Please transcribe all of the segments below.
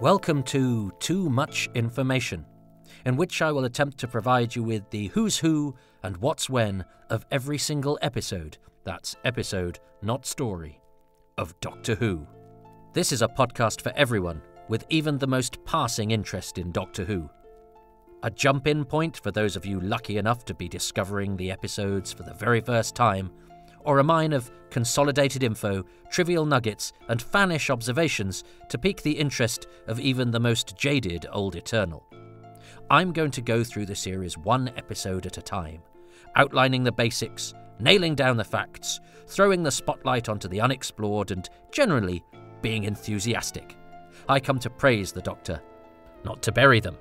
Welcome to Too Much Information, in which I will attempt to provide you with the who's who and what's when of every single episode, that's episode, not story, of Doctor Who. This is a podcast for everyone, with even the most passing interest in Doctor Who. A jump-in point for those of you lucky enough to be discovering the episodes for the very first time, or a mine of consolidated info, trivial nuggets, and fanish observations to pique the interest of even the most jaded old Eternal. I'm going to go through the series one episode at a time, outlining the basics, nailing down the facts, throwing the spotlight onto the unexplored, and generally being enthusiastic. I come to praise the Doctor, not to bury them.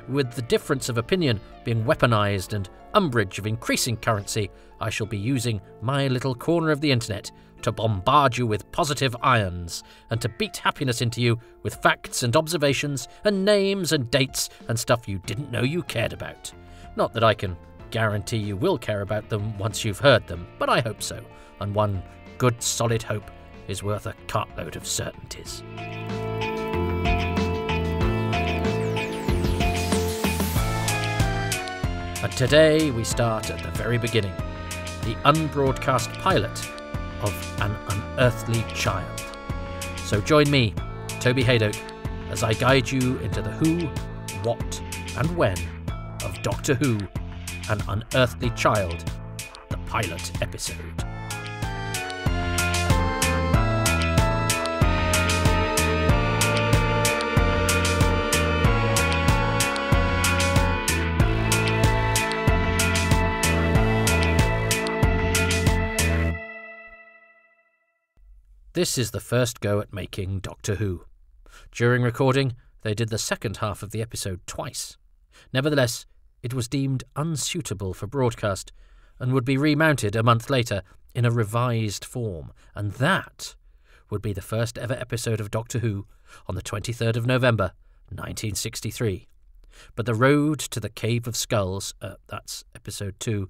With the difference of opinion being weaponized and umbrage of increasing currency, I shall be using my little corner of the internet to bombard you with positive ions and to beat happiness into you with facts and observations and names and dates and stuff you didn't know you cared about. Not that I can guarantee you will care about them once you've heard them, but I hope so, and one good solid hope is worth a cartload of certainties. And today we start at the very beginning, the unbroadcast pilot of An Unearthly Child. So join me, Toby Hadoke, as I guide you into the who, what and when of Doctor Who, An Unearthly Child, the pilot episode. This is the first go at making Doctor Who. During recording, they did the second half of the episode twice. Nevertheless, it was deemed unsuitable for broadcast and would be remounted a month later in a revised form, and that would be the first ever episode of Doctor Who on the 23rd of November, 1963. But the road to the Cave of Skulls, that's episode 2,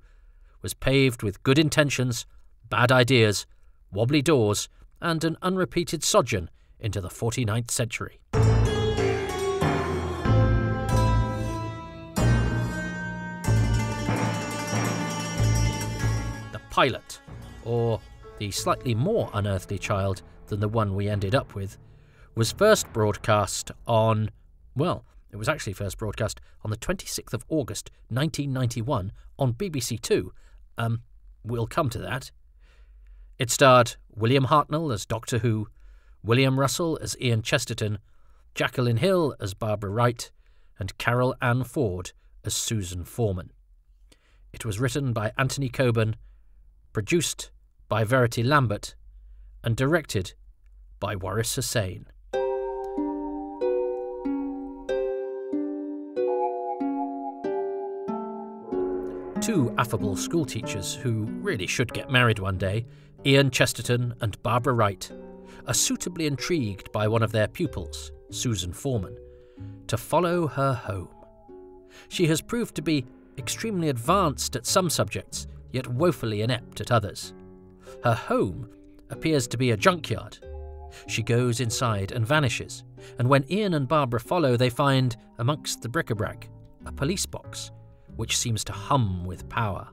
was paved with good intentions, bad ideas, wobbly doors, and an unrepeated sojourn into the 49th century. The pilot, or the slightly more unearthly child than the one we ended up with, was first broadcast on, it was actually first broadcast on the 26th of August 1991 on BBC Two. We'll come to that. It starred William Hartnell as Doctor Who, William Russell as Ian Chesterton, Jacqueline Hill as Barbara Wright, and Carol Ann Ford as Susan Foreman. It was written by Anthony Coburn, produced by Verity Lambert, and directed by Waris Hussain. Two affable schoolteachers who really should get married one day, Ian Chesterton and Barbara Wright, are suitably intrigued by one of their pupils, Susan Foreman, to follow her home. She has proved to be extremely advanced at some subjects, yet woefully inept at others. Her home appears to be a junkyard. She goes inside and vanishes, and when Ian and Barbara follow, they find, amongst the bric-a-brac, a police box, which seems to hum with power.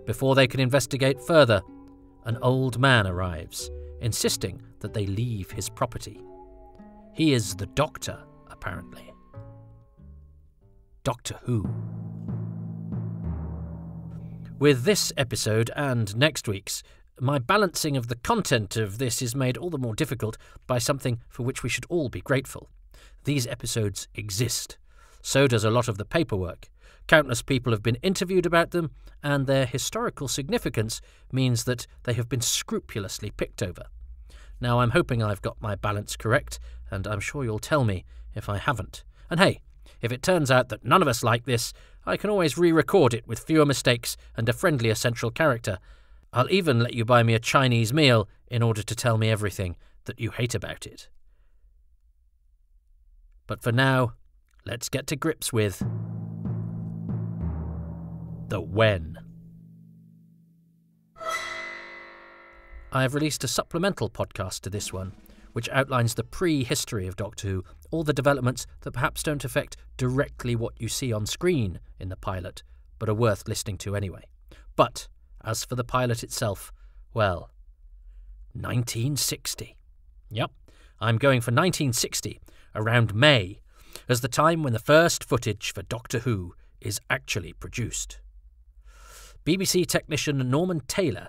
Before they can investigate further, an old man arrives, insisting that they leave his property. He is the Doctor, apparently. Doctor Who. With this episode and next week's, my balancing of the content of this is made all the more difficult by something for which we should all be grateful. These episodes exist. So does a lot of the paperwork. Countless people have been interviewed about them, and their historical significance means that they have been scrupulously picked over. Now, I'm hoping I've got my balance correct, and I'm sure you'll tell me if I haven't. And hey, if it turns out that none of us like this, I can always re-record it with fewer mistakes and a friendlier central character. I'll even let you buy me a Chinese meal in order to tell me everything that you hate about it. But for now, let's get to grips with the when. I have released a supplemental podcast to this one, which outlines the pre-history of Doctor Who, all the developments that perhaps don't affect directly what you see on screen in the pilot, but are worth listening to anyway. But as for the pilot itself, well, 1960. Yep, I'm going for 1960, around May, as the time when the first footage for Doctor Who is actually produced. BBC technician Norman Taylor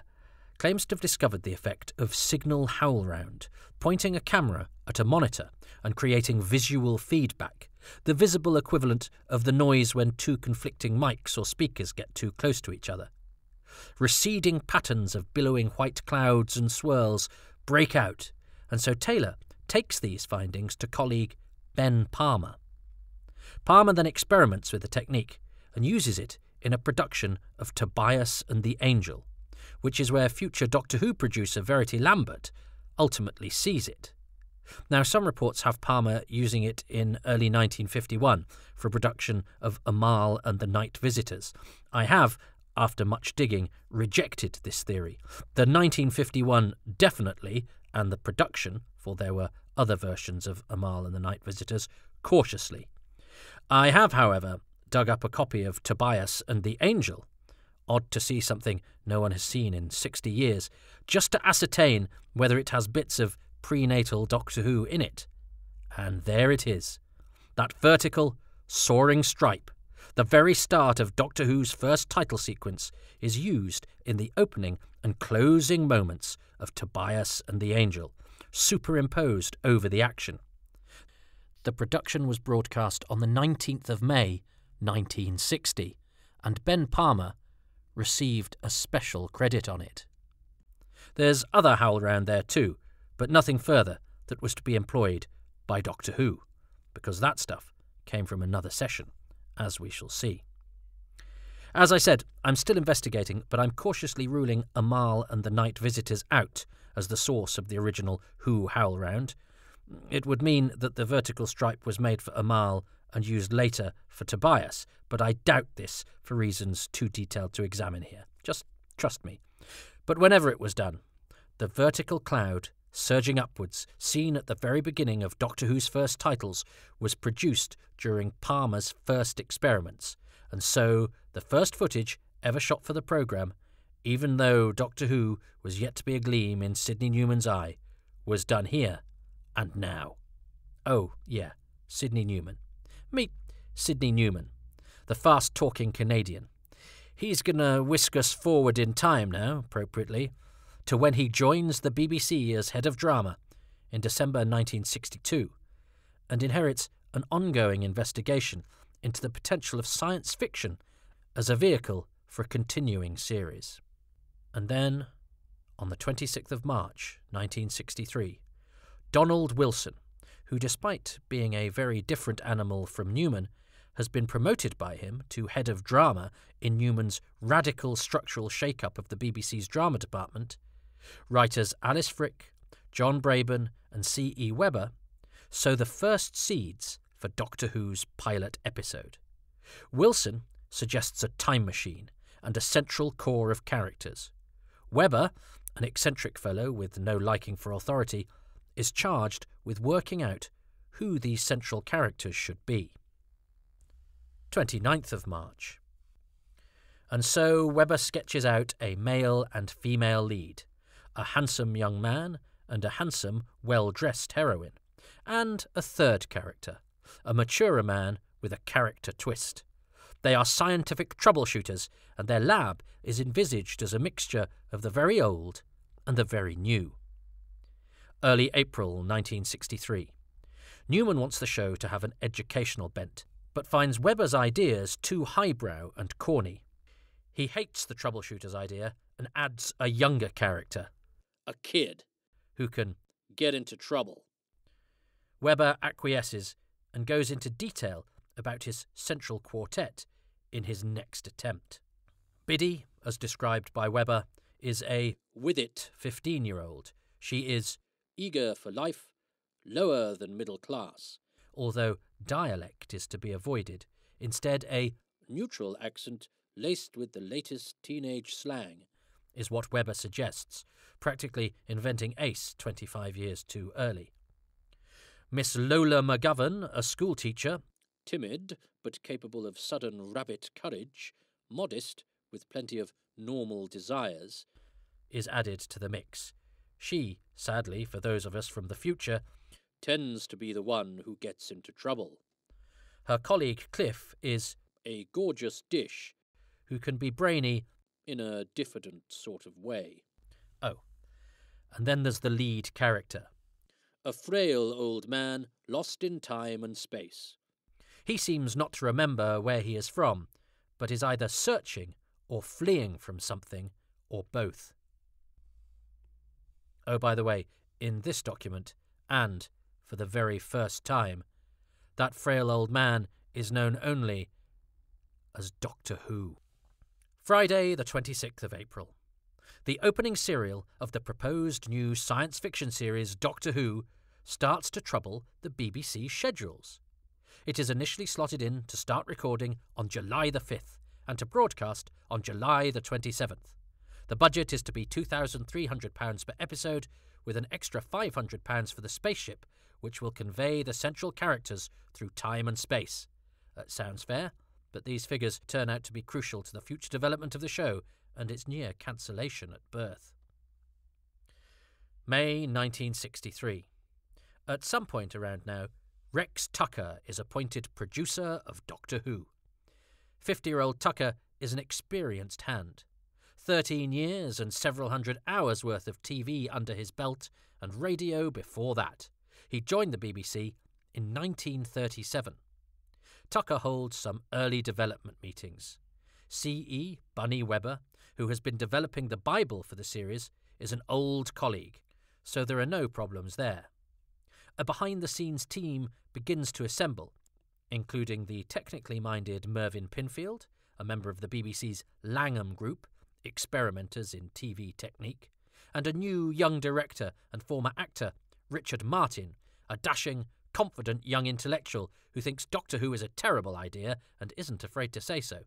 claims to have discovered the effect of signal howl-round, pointing a camera at a monitor and creating visual feedback, the visible equivalent of the noise when two conflicting mics or speakers get too close to each other. Receding patterns of billowing white clouds and swirls break out, and so Taylor takes these findings to colleague Ben Palmer. Palmer then experiments with the technique and uses it in a production of Tobias and the Angel, which is where future Doctor Who producer Verity Lambert ultimately sees it. Now, some reports have Palmer using it in early 1951 for a production of Amal and the Night Visitors. I have, after much digging, rejected this theory. The 1951 definitely, and the production, for there were other versions of Amal and the Night Visitors, cautiously. I have, however, dug up a copy of Tobias and the Angel, odd to see something no one has seen in 60 years, just to ascertain whether it has bits of prenatal Doctor Who in it. And there it is. That vertical, soaring stripe, the very start of Doctor Who's first title sequence, is used in the opening and closing moments of Tobias and the Angel, superimposed over the action. The production was broadcast on the 19th of May, 1960, and Ben Palmer received a special credit on it. There's other howl-round there too, but nothing further that was to be employed by Doctor Who, because that stuff came from another session, as we shall see. As I said, I'm still investigating, but I'm cautiously ruling Amal and the Night Visitors out as the source of the original Who howl-round. It would mean that the vertical stripe was made for Amal and used later for Tobias, but I doubt this for reasons too detailed to examine here. Just trust me. But whenever it was done, the vertical cloud surging upwards, seen at the very beginning of Doctor Who's first titles, was produced during Palmer's first experiments, and so the first footage ever shot for the programme, even though Doctor Who was yet to be a gleam in Sidney Newman's eye, was done here and now. Oh, yeah, Sidney Newman. Meet Sidney Newman, the fast-talking Canadian. He's going to whisk us forward in time now, appropriately, to when he joins the BBC as head of drama in December 1962 and inherits an ongoing investigation into the potential of science fiction as a vehicle for a continuing series. And then, on the 26th of March 1963, Donald Wilson, who despite being a very different animal from Newman, has been promoted by him to head of drama in Newman's radical structural shake-up of the BBC's drama department, writers Alice Frick, John Braben and C.E. Webber sow the first seeds for Doctor Who's pilot episode. Wilson suggests a time machine and a central core of characters. Webber, an eccentric fellow with no liking for authority, is charged with working out who these central characters should be. 29th of March. And so Webber sketches out a male and female lead, a handsome young man and a handsome, well-dressed heroine, and a third character, a maturer man with a character twist. They are scientific troubleshooters, and their lab is envisaged as a mixture of the very old and the very new. Early April 1963. Newman wants the show to have an educational bent, but finds Webber's ideas too highbrow and corny. He hates the troubleshooter's idea and adds a younger character, a kid, who can get into trouble. Webber acquiesces and goes into detail about his central quartet in his next attempt. Biddy, as described by Webber, is a with-it 15-year-old. She is eager for life, lower than middle class, although dialect is to be avoided. Instead, a neutral accent laced with the latest teenage slang is what Webber suggests, practically inventing Ace 25 years too early. Miss Lola McGovern, a schoolteacher, timid but capable of sudden rabbit courage, modest with plenty of normal desires, is added to the mix. She, sadly for those of us from the future, tends to be the one who gets into trouble. Her colleague Cliff is a gorgeous dish who can be brainy in a diffident sort of way. Oh, and then there's the lead character. A frail old man lost in time and space. He seems not to remember where he is from, but is either searching or fleeing from something, or both. Oh, by the way, in this document, and for the very first time, that frail old man is known only as Doctor Who. Friday, the 26th of April. The opening serial of the proposed new science fiction series Doctor Who starts to trouble the BBC schedules. It is initially slotted in to start recording on July the 5th and to broadcast on July the 27th. The budget is to be £2,300 per episode, with an extra £500 for the spaceship, which will convey the central characters through time and space. Sounds fair, but these figures turn out to be crucial to the future development of the show and its near cancellation at birth. May 1963. At some point around now, Rex Tucker is appointed producer of Doctor Who. 50-year-old Tucker is an experienced hand. 13 years and several hundred hours worth of TV under his belt, and radio before that. He joined the BBC in 1937. Tucker holds some early development meetings. C.E. Bunny Weber, who has been developing the Bible for the series, is an old colleague, so there are no problems there. A behind-the-scenes team begins to assemble, including the technically minded Mervyn Pinfield, a member of the BBC's Langham Group, experimenters in TV technique, and a new young director and former actor, Richard Martin, a dashing, confident young intellectual who thinks Doctor Who is a terrible idea and isn't afraid to say so.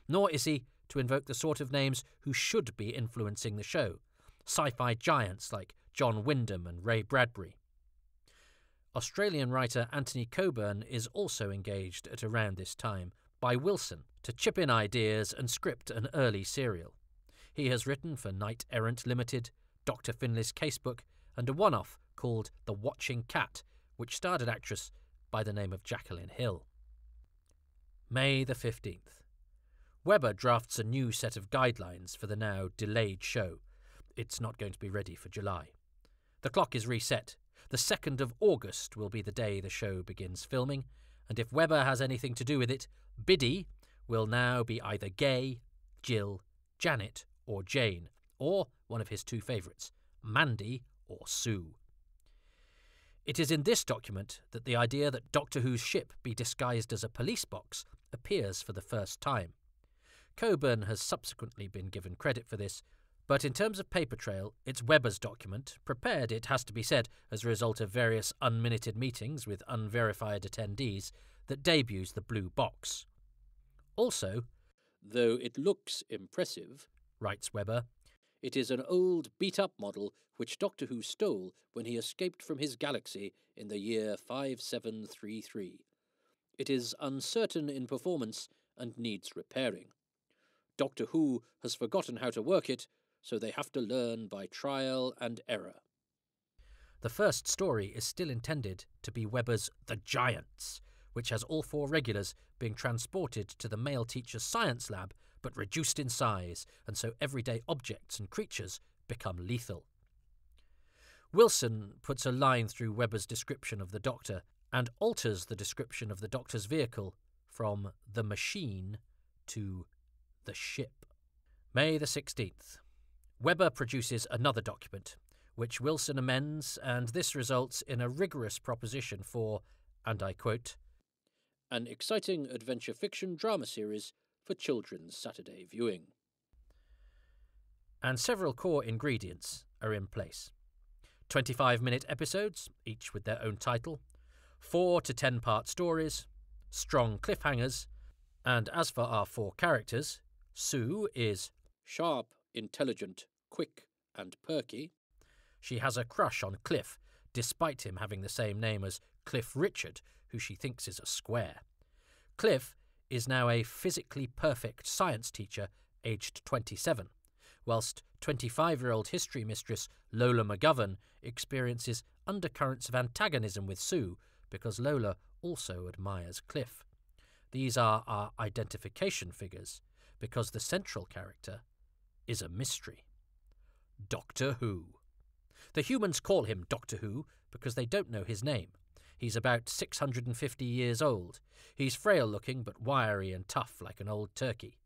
Nor is he, to invoke the sort of names who should be influencing the show, sci-fi giants like John Wyndham and Ray Bradbury. Australian writer Anthony Coburn is also engaged at around this time by Wilson to chip in ideas and script an early serial. He has written for Knight Errant Limited, Dr. Finlay's Casebook, and a one-off called The Watching Cat, which starred an actress by the name of Jacqueline Hill. May the 15th. Webber drafts a new set of guidelines for the now delayed show. It's not going to be ready for July. The clock is reset. The 2nd of August will be the day the show begins filming, and if Webber has anything to do with it, Biddy will now be either Gay, Jill, Janet, or Jane, or one of his two favourites, Mandy or Sue. It is in this document that the idea that Doctor Who's ship be disguised as a police box appears for the first time. Coburn has subsequently been given credit for this, but in terms of paper trail, it's Webber's document, prepared, it has to be said, as a result of various unminuted meetings with unverified attendees, that debuts the blue box. Also, though it looks impressive, writes Webber, it is an old beat-up model which Doctor Who stole when he escaped from his galaxy in the year 5733. It is uncertain in performance and needs repairing. Doctor Who has forgotten how to work it, so they have to learn by trial and error. The first story is still intended to be Webber's The Giants, which has all 4 regulars being transported to the male teacher's science lab, but reduced in size, and so everyday objects and creatures become lethal. Wilson puts a line through Webber's description of the Doctor and alters the description of the Doctor's vehicle from the machine to the ship. May the 16th. Webber produces another document, which Wilson amends, and this results in a rigorous proposition for, and I quote, an exciting adventure fiction drama series for children's Saturday viewing. And several core ingredients are in place. 25-minute episodes, each with their own title, 4 to 10-part stories, strong cliffhangers, and as for our 4 characters, Sue is sharp, intelligent, quick, and perky. She has a crush on Cliff, despite him having the same name as Cliff Richard, who she thinks is a square. Cliff is now a physically perfect science teacher aged 27, whilst 25-year-old history mistress Lola McGovern experiences undercurrents of antagonism with Sue because Lola also admires Cliff. These are our identification figures, because the central character is a mystery. Doctor Who. The humans call him Doctor Who because they don't know his name. He's about 650 years old. He's frail-looking but wiry and tough like an old turkey.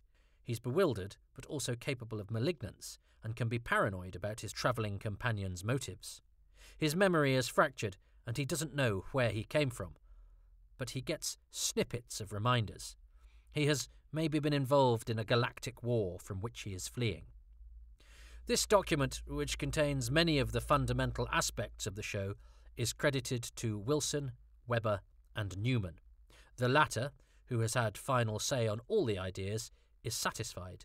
He's bewildered but also capable of malignance and can be paranoid about his travelling companion's motives. His memory is fractured and he doesn't know where he came from, but he gets snippets of reminders. He has maybe been involved in a galactic war from which he is fleeing. This document, which contains many of the fundamental aspects of the show, is credited to Wilson, Webber and Newman. The latter, who has had final say on all the ideas, is satisfied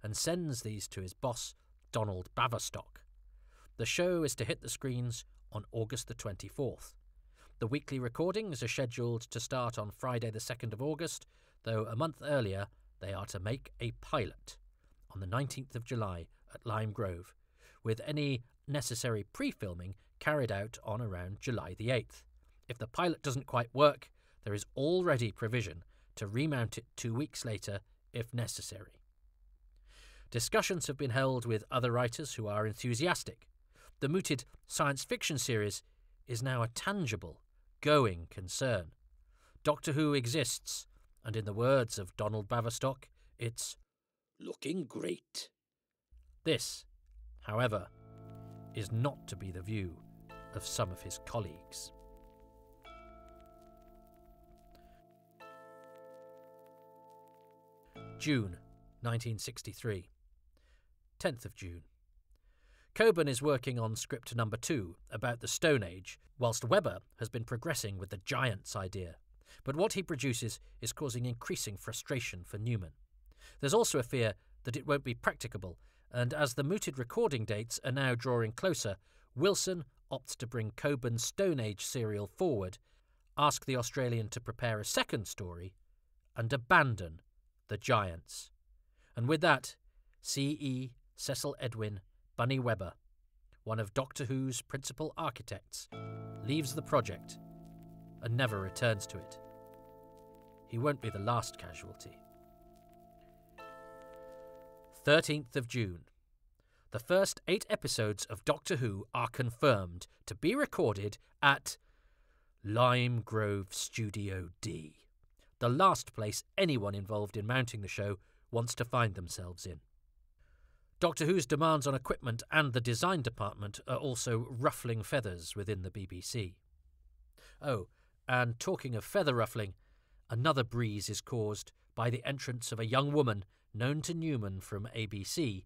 and sends these to his boss, Donald Baverstock. The show is to hit the screens on August the 24th. The weekly recordings are scheduled to start on Friday the 2nd of August, though a month earlier they are to make a pilot on the 19th of July at Lime Grove, with any necessary pre-filming carried out on around July the 8th. If the pilot doesn't quite work, there is already provision to remount it 2 weeks later if necessary. Discussions have been held with other writers who are enthusiastic. The mooted science fiction series is now a tangible, going concern. Doctor Who exists, and in the words of Donald Baverstock, it's looking great. This, however, is not to be the view of some of his colleagues. June 1963. 10th of June. Coburn is working on script number 2 about the Stone Age, whilst Webber has been progressing with the Giants idea. But what he produces is causing increasing frustration for Newman. There's also a fear that it won't be practicable, and as the mooted recording dates are now drawing closer, Wilson opts to bring Coburn's Stone Age serial forward, ask the Australian to prepare a second story, and abandon the Giants. And with that, C.E. Cecil Edwin Bunny Webber, one of Doctor Who's principal architects, leaves the project and never returns to it. He won't be the last casualty. 13th of June. The first 8 episodes of Doctor Who are confirmed to be recorded at Lime Grove Studio D, the last place anyone involved in mounting the show wants to find themselves in. Doctor Who's demands on equipment and the design department are also ruffling feathers within the BBC. Oh, and talking of feather ruffling, another breeze is caused by the entrance of a young woman known to Newman from ABC,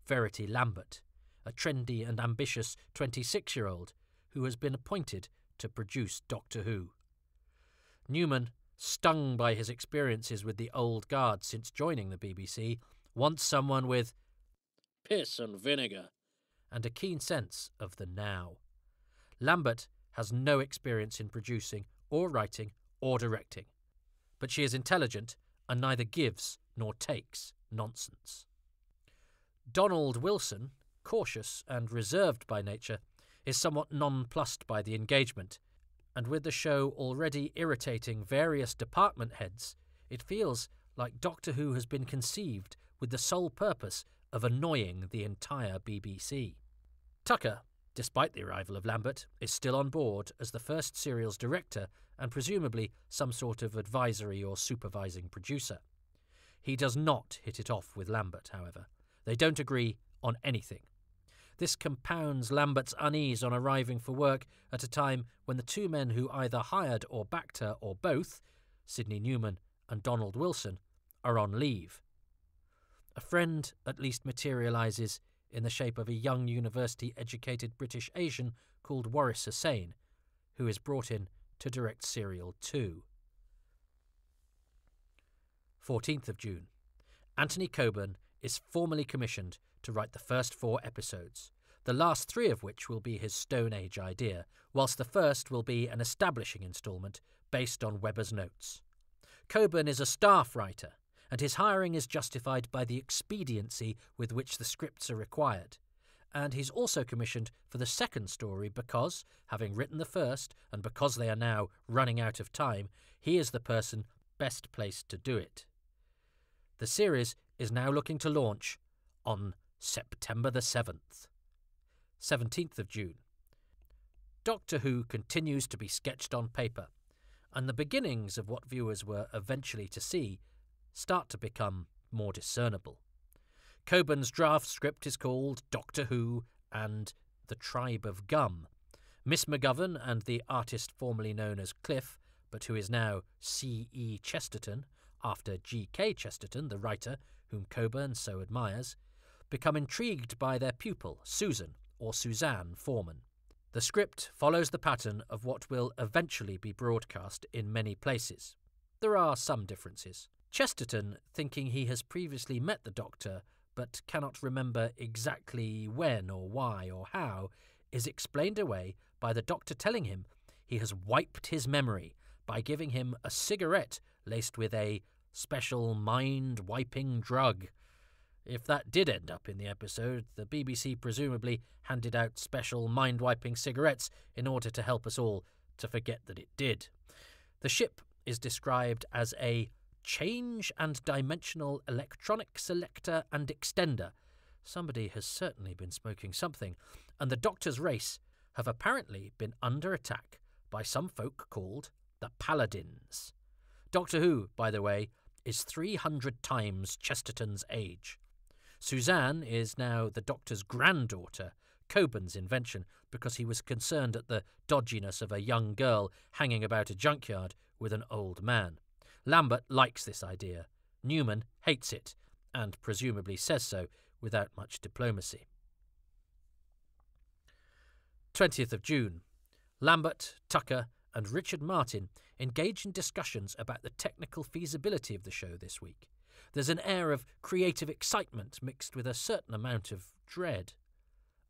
Verity Lambert, a trendy and ambitious 26-year-old who has been appointed to produce Doctor Who. Newman, stung by his experiences with the old guard since joining the BBC, wants someone with piss and vinegar and a keen sense of the now. Lambert has no experience in producing or writing or directing, but she is intelligent and neither gives nor takes nonsense. Donald Wilson, cautious and reserved by nature, is somewhat nonplussed by the engagement, and with the show already irritating various department heads, it feels like Doctor Who has been conceived with the sole purpose of annoying the entire BBC. Tucker, despite the arrival of Lambert, is still on board as the first serial's director and presumably some sort of advisory or supervising producer. He does not hit it off with Lambert, however. They don't agree on anything. This compounds Lambert's unease on arriving for work at a time when the two men who either hired or backed her or both, Sidney Newman and Donald Wilson, are on leave. A friend at least materialises in the shape of a young university-educated British Asian called Waris Hussain, who is brought in to direct Serial 2. 14th of June. Anthony Coburn is formally commissioned to write the first 4 episodes. the last 3 of which will be his Stone Age idea, whilst the first will be an establishing instalment based on Webber's notes. Coburn is a staff writer, and his hiring is justified by the expediency with which the scripts are required. And he's also commissioned for the second story because, having written the first, and because they are now running out of time, he is the person best placed to do it. The series is now looking to launch on September the 7th. 17th of June. Doctor Who continues to be sketched on paper, and the beginnings of what viewers were eventually to see start to become more discernible. Coburn's draft script is called Doctor Who and the Tribe of Gum. Miss McGovern and the artist formerly known as Cliff, but who is now C.E. Chesterton, after G.K. Chesterton, the writer whom Coburn so admires, become intrigued by their pupil, Susan, or Suzanne Foreman. The script follows the pattern of what will eventually be broadcast in many places. There are some differences. Chesterton, thinking he has previously met the Doctor, but cannot remember exactly when or why or how, is explained away by the Doctor telling him he has wiped his memory by giving him a cigarette laced with a special mind-wiping drug. If that did end up in the episode, the BBC presumably handed out special mind-wiping cigarettes in order to help us all to forget that it did. The ship is described as a change and dimensional electronic selector and extender. Somebody has certainly been smoking something, and the Doctor's race have apparently been under attack by some folk called the Paladins. Doctor Who, by the way, is 300 times Chesterton's age. Suzanne is now the Doctor's granddaughter, Coburn's invention, because he was concerned at the dodginess of a young girl hanging about a junkyard with an old man. Lambert likes this idea. Newman hates it, and presumably says so without much diplomacy. 20th of June. Lambert, Tucker, and Richard Martin engage in discussions about the technical feasibility of the show this week. There's an air of creative excitement mixed with a certain amount of dread.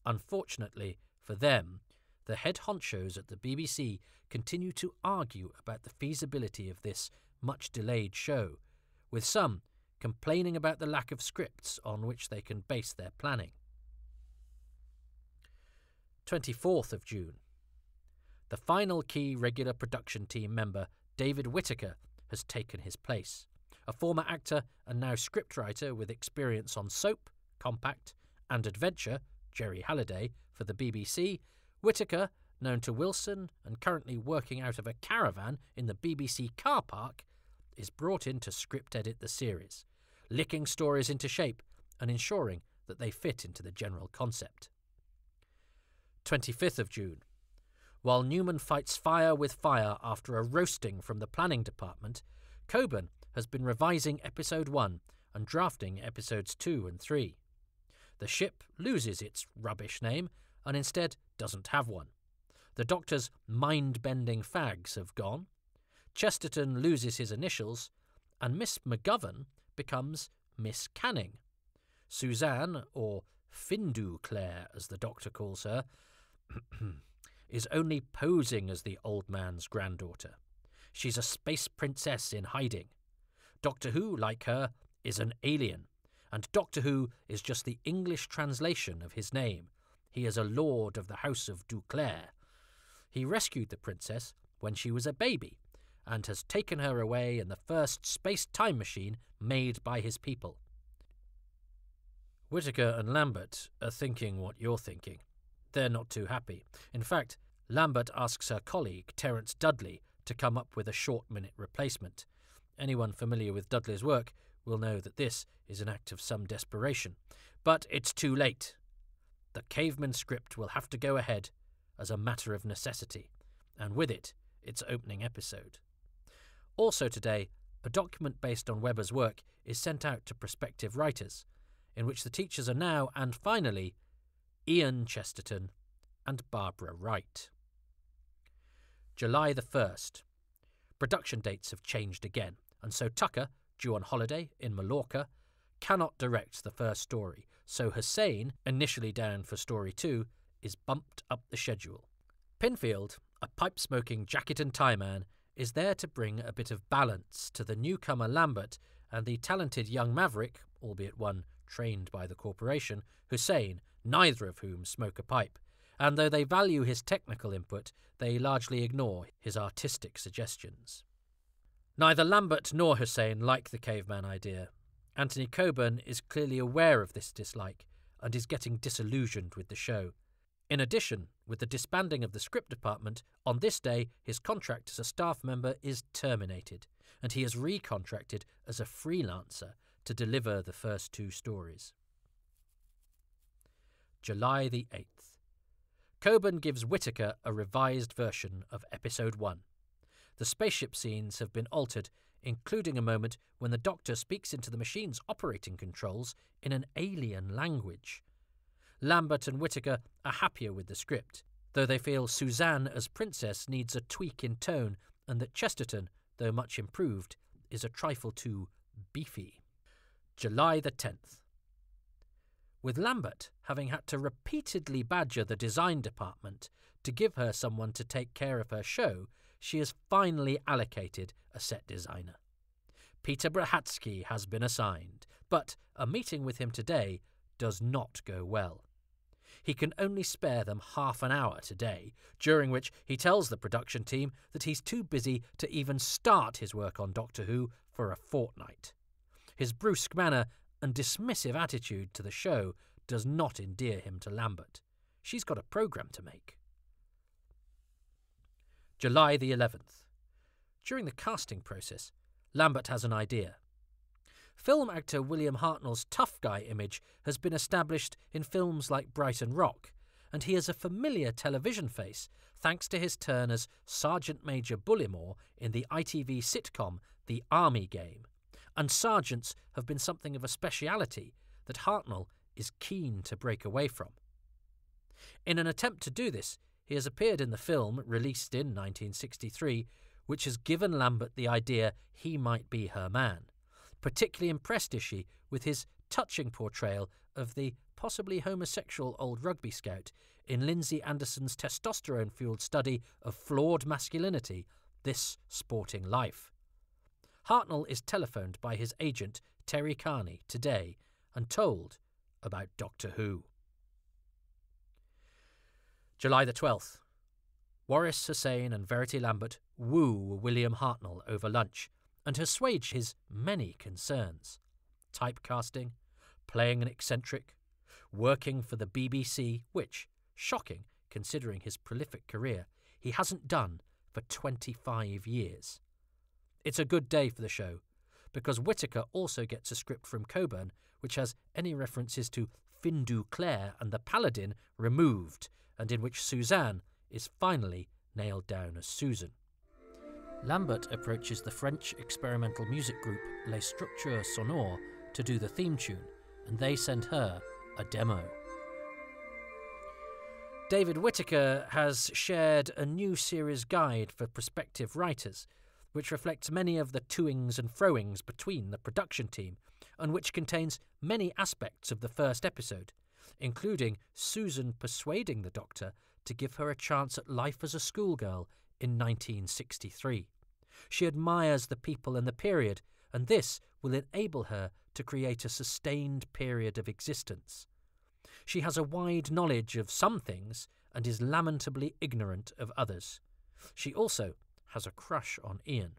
Unfortunately for them, the head honchos at the BBC continue to argue about the feasibility of this much-delayed show, with some complaining about the lack of scripts on which they can base their planning. 24th of June. The final key regular production team member, David Whittaker, has taken his place. A former actor and now scriptwriter with experience on soap, compact, and adventure, Jerry Halliday, for the BBC, Whittaker, known to Wilson and currently working out of a caravan in the BBC car park, is brought in to script edit the series, licking stories into shape and ensuring that they fit into the general concept. 25th of June. While Newman fights fire with fire after a roasting from the planning department, Coburn has been revising episode 1 and drafting episodes 2 and 3. The ship loses its rubbish name and instead doesn't have one. The Doctor's mind-bending fags have gone. Chesterton loses his initials, and Miss McGovern becomes Miss Canning. Suzanne, or Findu Clare as the Doctor calls her, is only posing as the old man's granddaughter. She's a space princess in hiding. Doctor Who, like her, is an alien, and Doctor Who is just the English translation of his name. He is a lord of the House of Duclair. He rescued the princess when she was a baby, and has taken her away in the first space-time machine made by his people. Whittaker and Lambert are thinking what you're thinking. They're not too happy. In fact, Lambert asks her colleague, Terence Dudley, to come up with a short-minute replacement. Anyone familiar with Dudley's work will know that this is an act of some desperation. But it's too late. The Caveman script will have to go ahead as a matter of necessity, and with it, its opening episode. Also today, a document based on Webber's work is sent out to prospective writers, in which the teachers are now, and finally, Ian Chesterton and Barbara Wright. July the 1st. Production dates have changed again, and so Tucker, due on holiday in Mallorca, cannot direct the first story, so Hussein, initially down for Story 2, is bumped up the schedule. Pinfield, a pipe-smoking jacket-and-tie man, is there to bring a bit of balance to the newcomer Lambert and the talented young maverick, albeit one trained by the corporation, Hussein, neither of whom smoke a pipe, and though they value his technical input, they largely ignore his artistic suggestions. Neither Lambert nor Hussein like the caveman idea. Anthony Coburn is clearly aware of this dislike and is getting disillusioned with the show. In addition, with the disbanding of the script department, on this day his contract as a staff member is terminated, and he is recontracted as a freelancer to deliver the first 2 stories. July the 8th. Coburn gives Whittaker a revised version of Episode 1. The spaceship scenes have been altered, including a moment when the Doctor speaks into the machine's operating controls in an alien language. Lambert and Whittaker are happier with the script, though they feel Suzanne as Princess needs a tweak in tone and that Chesterton, though much improved, is a trifle too beefy. July the 10th. With Lambert having had to repeatedly badger the design department to give her someone to take care of her show, she is finally allocated a set designer. Peter Brahatsky has been assigned, but a meeting with him today does not go well. He can only spare them half an hour today, during which he tells the production team that he's too busy to even start his work on Doctor Who for a fortnight. His brusque manner and dismissive attitude to the show does not endear him to Lambert. She's got a programme to make. July the 11th. During the casting process, Lambert has an idea. Film actor William Hartnell's tough guy image has been established in films like Brighton Rock, and he is a familiar television face thanks to his turn as Sergeant Major Bullimore in the ITV sitcom The Army Game, and sergeants have been something of a speciality that Hartnell is keen to break away from. In an attempt to do this, he has appeared in the film, released in 1963, which has given Lambert the idea he might be her man. Particularly impressed is she with his touching portrayal of the possibly homosexual old rugby scout in Lindsay Anderson's testosterone-fueled study of flawed masculinity, This Sporting Life. Hartnell is telephoned by his agent, Terry Carney, today and told about Doctor Who. July the 12th. Waris Hussein and Verity Lambert woo William Hartnell over lunch and assuage his many concerns. Typecasting, playing an eccentric, working for the BBC, which, shocking considering his prolific career, he hasn't done for 25 years. It's a good day for the show, because Whittaker also gets a script from Coburn which has any references to Findu Clare and the Paladin removed, and in which Suzanne is finally nailed down as Susan. Lambert approaches the French experimental music group Les Structures Sonores to do the theme tune, and they send her a demo. David Whittaker has shared a new series guide for prospective writers, which reflects many of the toings and froings between the production team, and which contains many aspects of the first episode, including Susan persuading the Doctor to give her a chance at life as a schoolgirl in 1963. She admires the people and the period, and this will enable her to create a sustained period of existence. She has a wide knowledge of some things and is lamentably ignorant of others. She also has a crush on Ian.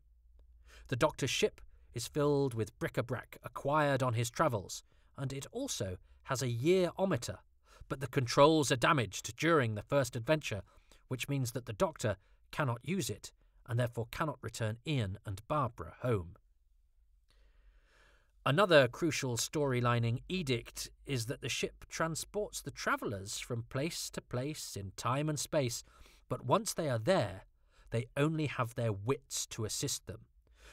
The Doctor's ship is filled with bric-a-brac acquired on his travels, and it also has a year-ometer, but the controls are damaged during the first adventure, which means that the Doctor cannot use it, and therefore cannot return Ian and Barbara home. Another crucial storylining edict is that the ship transports the travellers from place to place in time and space, but once they are there, they only have their wits to assist them.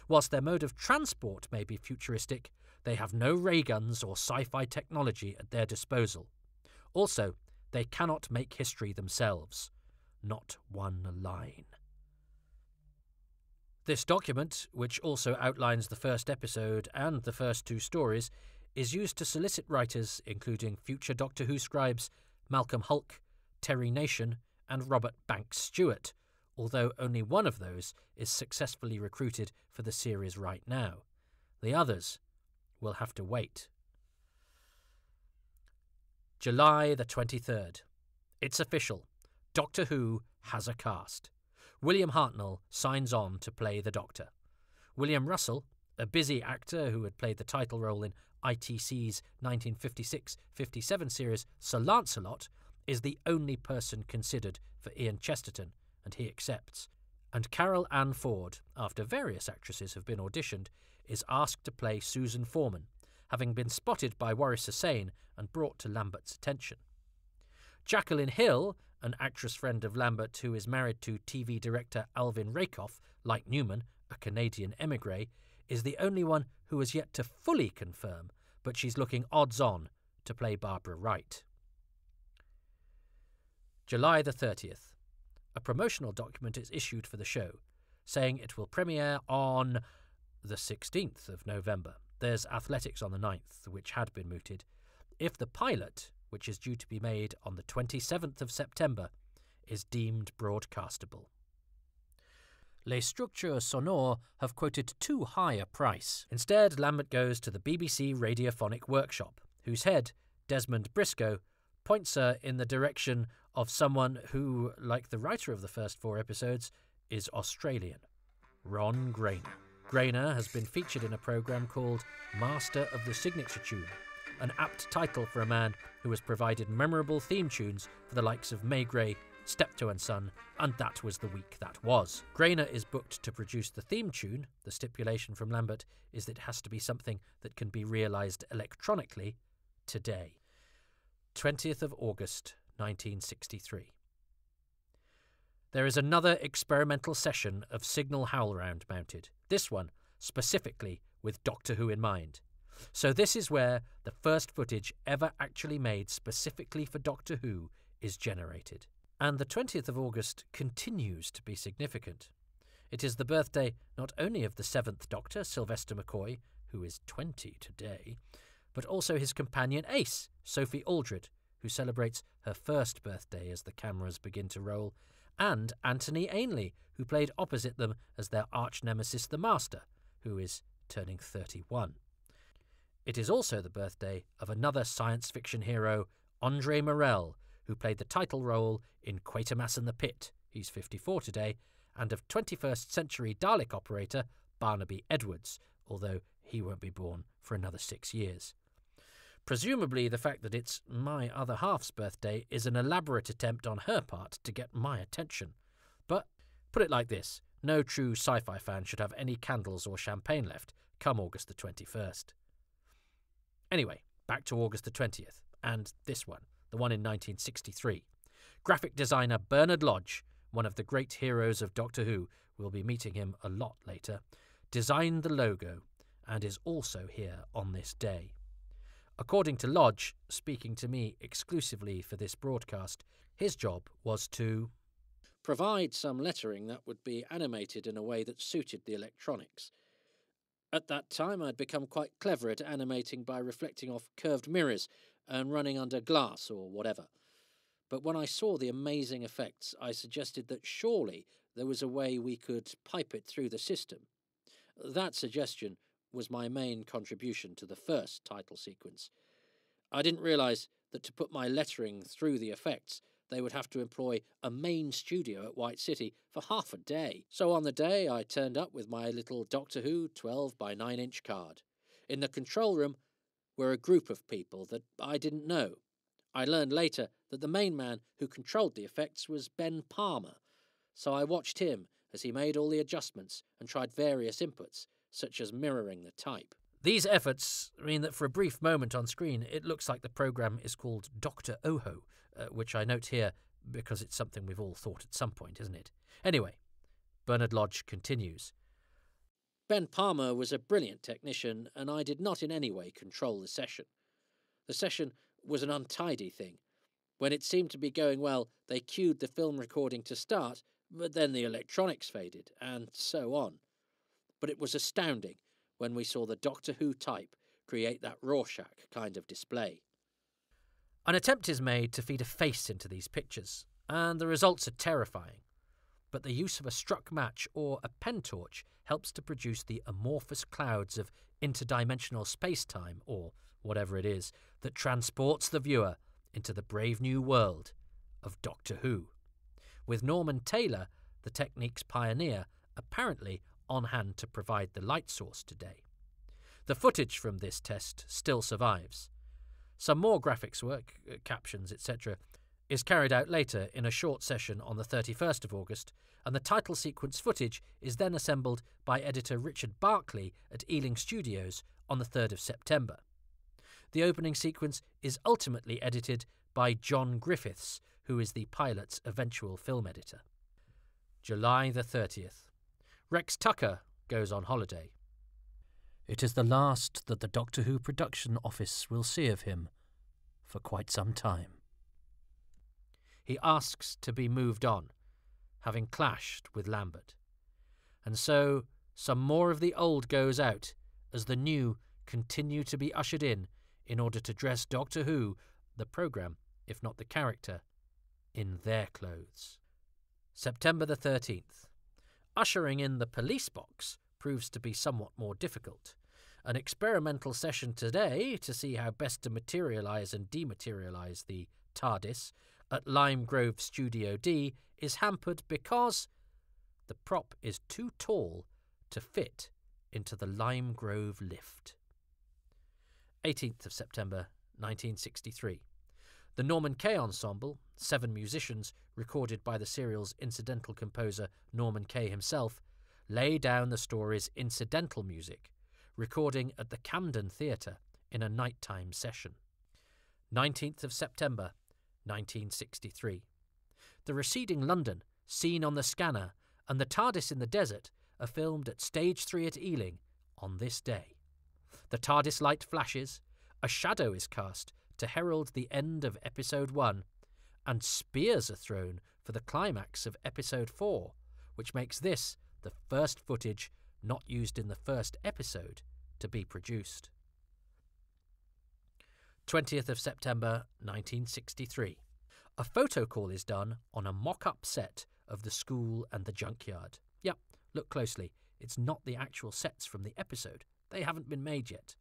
Whilst their mode of transport may be futuristic, they have no ray guns or sci-fi technology at their disposal. Also, they cannot make history themselves. Not one line. This document, which also outlines the first episode and the first two stories, is used to solicit writers, including future Doctor Who scribes Malcolm Hulke, Terry Nation, and Robert Banks Stewart, although only one of those is successfully recruited for the series right now. The others will have to wait. July the 23rd. It's official. Doctor Who has a cast. William Hartnell signs on to play the Doctor. William Russell, a busy actor who had played the title role in ITC's 1956-57 series Sir Lancelot, is the only person considered for Ian Chesterton, and he accepts. And Carol Ann Ford, after various actresses have been auditioned, is asked to play Susan Foreman, having been spotted by Waris Hussein and brought to Lambert's attention. Jacqueline Hill, an actress friend of Lambert who is married to TV director Alvin Rakoff, like Newman, a Canadian émigré, is the only one who has yet to fully confirm, but she's looking odds-on to play Barbara Wright. July the 30th. A promotional document is issued for the show, saying it will premiere on the 16th of November. There's athletics on the 9th, which had been mooted. If the pilot, which is due to be made on the 27th of September, is deemed broadcastable. Les Structures Sonores have quoted too high a price. Instead, Lambert goes to the BBC Radiophonic Workshop, whose head, Desmond Briscoe, points her in the direction of someone who, like the writer of the first 4 episodes, is Australian, Ron Grainer. Grainer has been featured in a programme called Master of the Signature Tune, an apt title for a man who has provided memorable theme tunes for the likes of Maigret, Steptoe and Son, and That Was the Week That Was. Grainer is booked to produce the theme tune. The stipulation from Lambert is that it has to be something that can be realised electronically today. 20th of August, 1963. There is another experimental session of Signal Howlround mounted, this one specifically with Doctor Who in mind. So this is where the first footage ever actually made specifically for Doctor Who is generated. And the 20th of August continues to be significant. It is the birthday not only of the 7th Doctor, Sylvester McCoy, who is 20 today, but also his companion Ace, Sophie Aldred, who celebrates her first birthday as the cameras begin to roll, and Anthony Ainley, who played opposite them as their arch-nemesis the Master, who is turning 31. It is also the birthday of another science fiction hero, Andre Morel, who played the title role in Quatermass and the Pit, he's 54 today, and of 21st century Dalek operator Barnaby Edwards, although he won't be born for another 6 years. Presumably the fact that it's my other half's birthday is an elaborate attempt on her part to get my attention. But put it like this, no true sci-fi fan should have any candles or champagne left come August the 21st. Anyway, back to August the 20th, and this one, the one in 1963. Graphic designer Bernard Lodge, one of the great heroes of Doctor Who, we'll be meeting him a lot later, designed the logo and is also here on this day. According to Lodge, speaking to me exclusively for this broadcast, his job was to provide some lettering that would be animated in a way that suited the electronics. At that time, I'd become quite clever at animating by reflecting off curved mirrors and running under glass or whatever. But when I saw the amazing effects, I suggested that surely there was a way we could pipe it through the system. That suggestion was my main contribution to the first title sequence. I didn't realise that to put my lettering through the effects, they would have to employ a main studio at White City for half a day. So on the day, I turned up with my little Doctor Who 12 by 9-inch card. In the control room were a group of people that I didn't know. I learned later that the main man who controlled the effects was Ben Palmer, so I watched him as he made all the adjustments and tried various inputs, such as mirroring the type. These efforts mean that for a brief moment on screen, it looks like the programme is called Dr. Oho, which I note here because it's something we've all thought at some point, isn't it? Anyway, Bernard Lodge continues. Ben Palmer was a brilliant technician, and I did not in any way control the session. The session was an untidy thing. When it seemed to be going well, they cued the film recording to start, but then the electronics faded, and so on. But it was astounding when we saw the Doctor Who type create that Rorschach kind of display. An attempt is made to feed a face into these pictures, and the results are terrifying. But the use of a struck match or a pen torch helps to produce the amorphous clouds of interdimensional space-time, or whatever it is, that transports the viewer into the brave new world of Doctor Who. With Norman Taylor, the technique's pioneer, apparently on hand to provide the light source today. The footage from this test still survives. Some more graphics work, captions, etc., is carried out later in a short session on the 31st of August, and the title sequence footage is then assembled by editor Richard Barclay at Ealing Studios on the 3rd of September. The opening sequence is ultimately edited by John Griffiths, who is the pilot's eventual film editor. July the 30th. Rex Tucker goes on holiday. It is the last that the Doctor Who production office will see of him for quite some time. He asks to be moved on, having clashed with Lambert. And so some more of the old goes out as the new continue to be ushered in order to dress Doctor Who, the programme, if not the character, in their clothes. September the 13th. Ushering in the police box proves to be somewhat more difficult. An experimental session today to see how best to materialise and dematerialise the TARDIS at Lime Grove Studio D is hampered because the prop is too tall to fit into the Lime Grove lift. 18th of September 1963. The Norman Kay Ensemble, 7 musicians recorded by the serial's incidental composer Norman Kay himself, lay down the story's incidental music, recording at the Camden Theatre in a nighttime session. 19th of September 1963. The receding London, seen on the scanner, and the TARDIS in the desert are filmed at Stage 3 at Ealing on this day. The TARDIS light flashes, a shadow is cast to herald the end of Episode 1, and spears are thrown for the climax of Episode 4, which makes this the first footage not used in the first episode to be produced. 20th of September 1963. A photo call is done on a mock-up set of the school and the junkyard. Yep, look closely. It's not the actual sets from the episode. They haven't been made yet.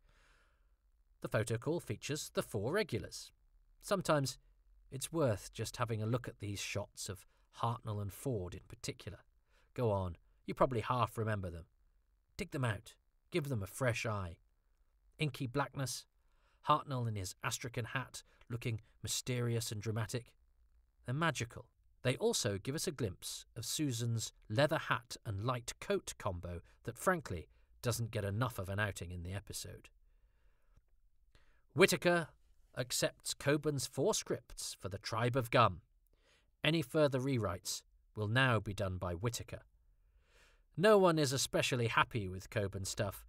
The photo call features the 4 regulars. Sometimes it's worth just having a look at these shots of Hartnell and Ford in particular. Go on, you probably half remember them. Dig them out. Give them a fresh eye. Inky blackness, Hartnell in his astrakhan hat looking mysterious and dramatic. They're magical. They also give us a glimpse of Susan's leather hat and light coat combo that frankly doesn't get enough of an outing in the episode. Whittaker accepts Coburn's 4 scripts for the Tribe of Gum. Any further rewrites will now be done by Whittaker. No one is especially happy with Coburn's stuff.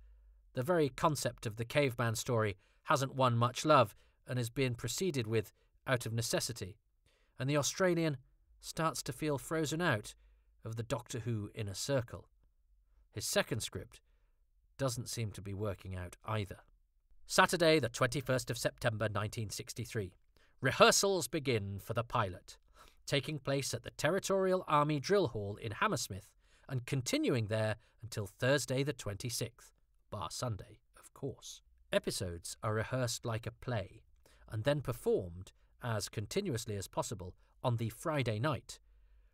The very concept of the caveman story hasn't won much love and is being proceeded with out of necessity, and the Australian starts to feel frozen out of the Doctor Who inner circle. His second script doesn't seem to be working out either. Saturday, the 21st of September 1963. Rehearsals begin for the pilot, taking place at the Territorial Army Drill Hall in Hammersmith and continuing there until Thursday the 26th, bar Sunday, of course. Episodes are rehearsed like a play and then performed as continuously as possible on the Friday night,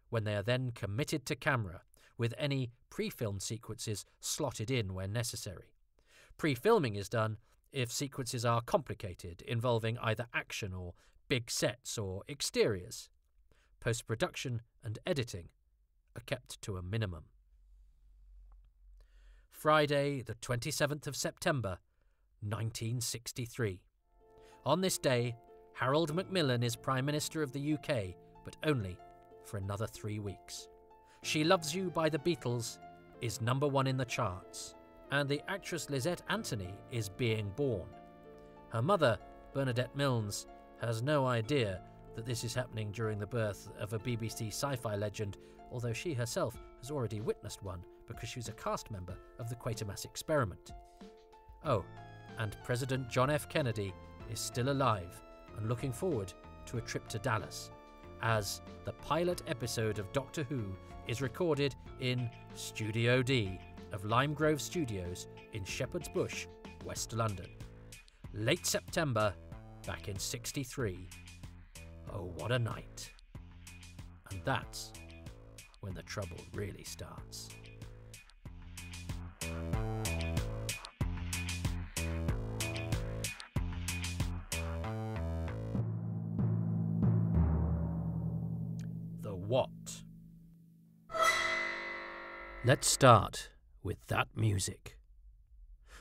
when they are then committed to camera, with any pre-filmed sequences slotted in where necessary. Pre-filming is done if sequences are complicated, involving either action or big sets or exteriors. Post-production and editing are kept to a minimum. Friday, the 27th of September, 1963. On this day, Harold Macmillan is Prime Minister of the UK, but only for another 3 weeks. She Loves You by the Beatles is number 1 in the charts, and the actress Lisette Anthony is being born. Her mother, Bernadette Milnes, has no idea that this is happening during the birth of a BBC sci-fi legend, although she herself has already witnessed one because she was a cast member of the Quatermass Experiment. Oh, and President John F. Kennedy is still alive and looking forward to a trip to Dallas, as the pilot episode of Doctor Who is recorded in Studio D of Lime Grove Studios in Shepherd's Bush, West London. Late September, back in '63. Oh, what a night. And that's when the trouble really starts. The what? Let's start with that music.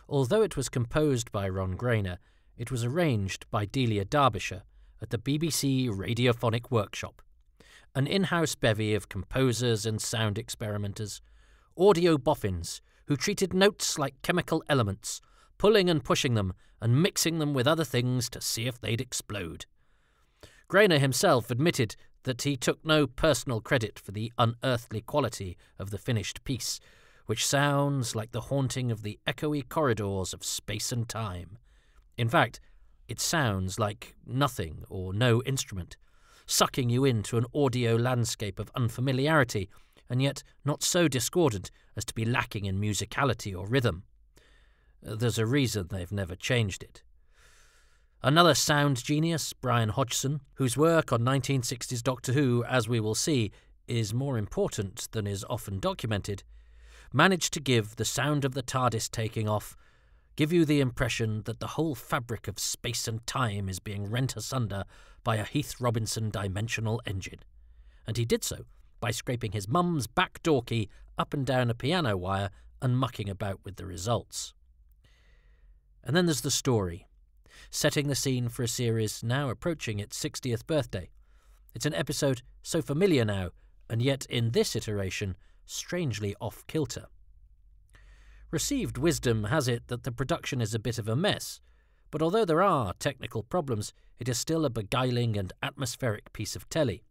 Although it was composed by Ron Grainer, it was arranged by Delia Derbyshire at the BBC Radiophonic Workshop, an in-house bevy of composers and sound experimenters, audio boffins who treated notes like chemical elements, pulling and pushing them and mixing them with other things to see if they'd explode. Grainer himself admitted that he took no personal credit for the unearthly quality of the finished piece, which sounds like the haunting of the echoey corridors of space and time. In fact, it sounds like nothing or no instrument, sucking you into an audio landscape of unfamiliarity, and yet not so discordant as to be lacking in musicality or rhythm. There's a reason they've never changed it. Another sound genius, Brian Hodgson, whose work on 1960s Doctor Who, as we will see, is more important than is often documented, managed to give the sound of the TARDIS taking off give you the impression that the whole fabric of space and time is being rent asunder by a Heath Robinson dimensional engine. And he did so by scraping his mum's back door key up and down a piano wire and mucking about with the results. And then there's the story, setting the scene for a series now approaching its 60th birthday. It's an episode so familiar now, and yet in this iteration, strangely off-kilter. Received wisdom has it that the production is a bit of a mess, but although there are technical problems, it is still a beguiling and atmospheric piece of telly.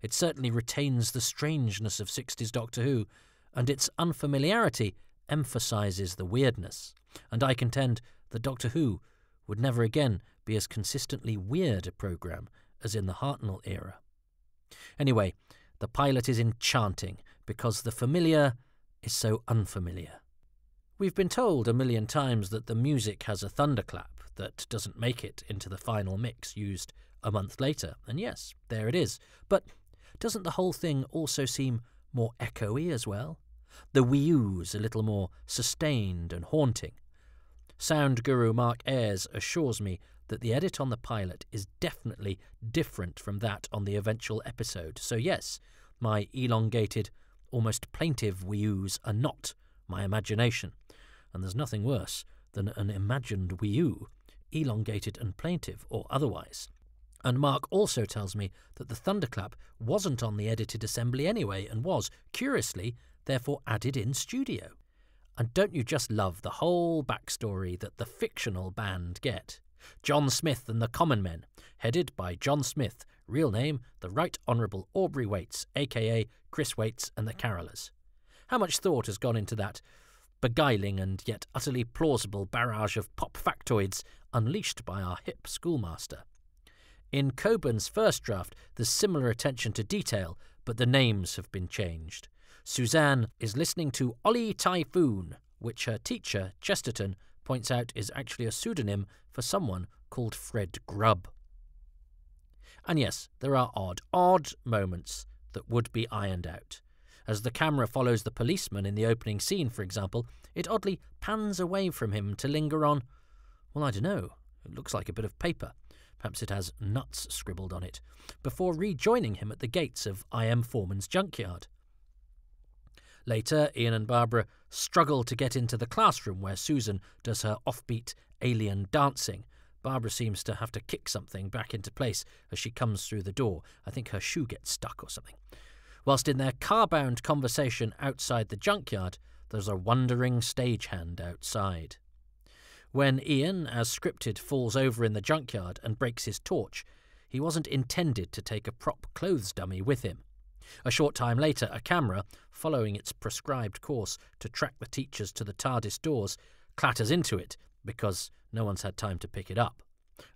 It certainly retains the strangeness of 60s Doctor Who, and its unfamiliarity emphasises the weirdness, and I contend that Doctor Who would never again be as consistently weird a programme as in the Hartnell era. Anyway, the pilot is enchanting because the familiar is so unfamiliar. We've been told a million times that the music has a thunderclap that doesn't make it into the final mix used a month later, and yes, there it is. But doesn't the whole thing also seem more echoey as well? The wee-oos a little more sustained and haunting. Sound guru Mark Ayres assures me that the edit on the pilot is definitely different from that on the eventual episode. So yes, my elongated, almost plaintive wee-oos are not my imagination, and there's nothing worse than an imagined wee-oo, elongated and plaintive or otherwise. And Mark also tells me that the thunderclap wasn't on the edited assembly anyway and was, curiously, therefore added in studio. And don't you just love the whole backstory that the fictional band get? John Smith and the Common Men, headed by John Smith, real name the Right Honourable Aubrey Waits, a.k.a. Chris Waits and the Carolers. How much thought has gone into that beguiling and yet utterly plausible barrage of pop factoids unleashed by our hip schoolmaster? In Coburn's first draft, there's similar attention to detail, but the names have been changed. Suzanne is listening to Ollie Typhoon, which her teacher, Chesterton, points out is actually a pseudonym for someone called Fred Grubb. And yes, there are odd moments that would be ironed out. As the camera follows the policeman in the opening scene, for example, it oddly pans away from him to linger on, well, I don't know, it looks like a bit of paper. Perhaps it has nuts scribbled on it, before rejoining him at the gates of I.M. Foreman's junkyard. Later, Ian and Barbara struggle to get into the classroom where Susan does her offbeat alien dancing. Barbara seems to have to kick something back into place as she comes through the door. I think her shoe gets stuck or something. Whilst in their car-bound conversation outside the junkyard, there's a wondering stagehand outside. When Ian, as scripted, falls over in the junkyard and breaks his torch, he wasn't intended to take a prop clothes dummy with him. A short time later, a camera, following its prescribed course to track the teachers to the TARDIS doors, clatters into it, because no one's had time to pick it up.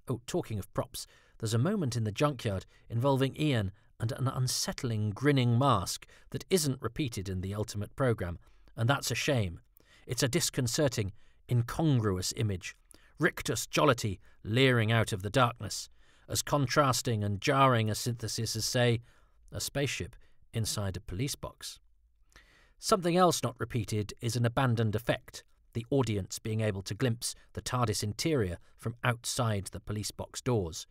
Oh, talking of props, there's a moment in the junkyard involving Ian and an unsettling grinning mask that isn't repeated in the Ultimate programme, and that's a shame. It's a disconcerting, incongruous image. Rictus Jollity leering out of the darkness, as contrasting and jarring a synthesis as, say, a spaceship inside a police box. Something else not repeated is an abandoned effect, the audience being able to glimpse the TARDIS interior from outside the police box doors.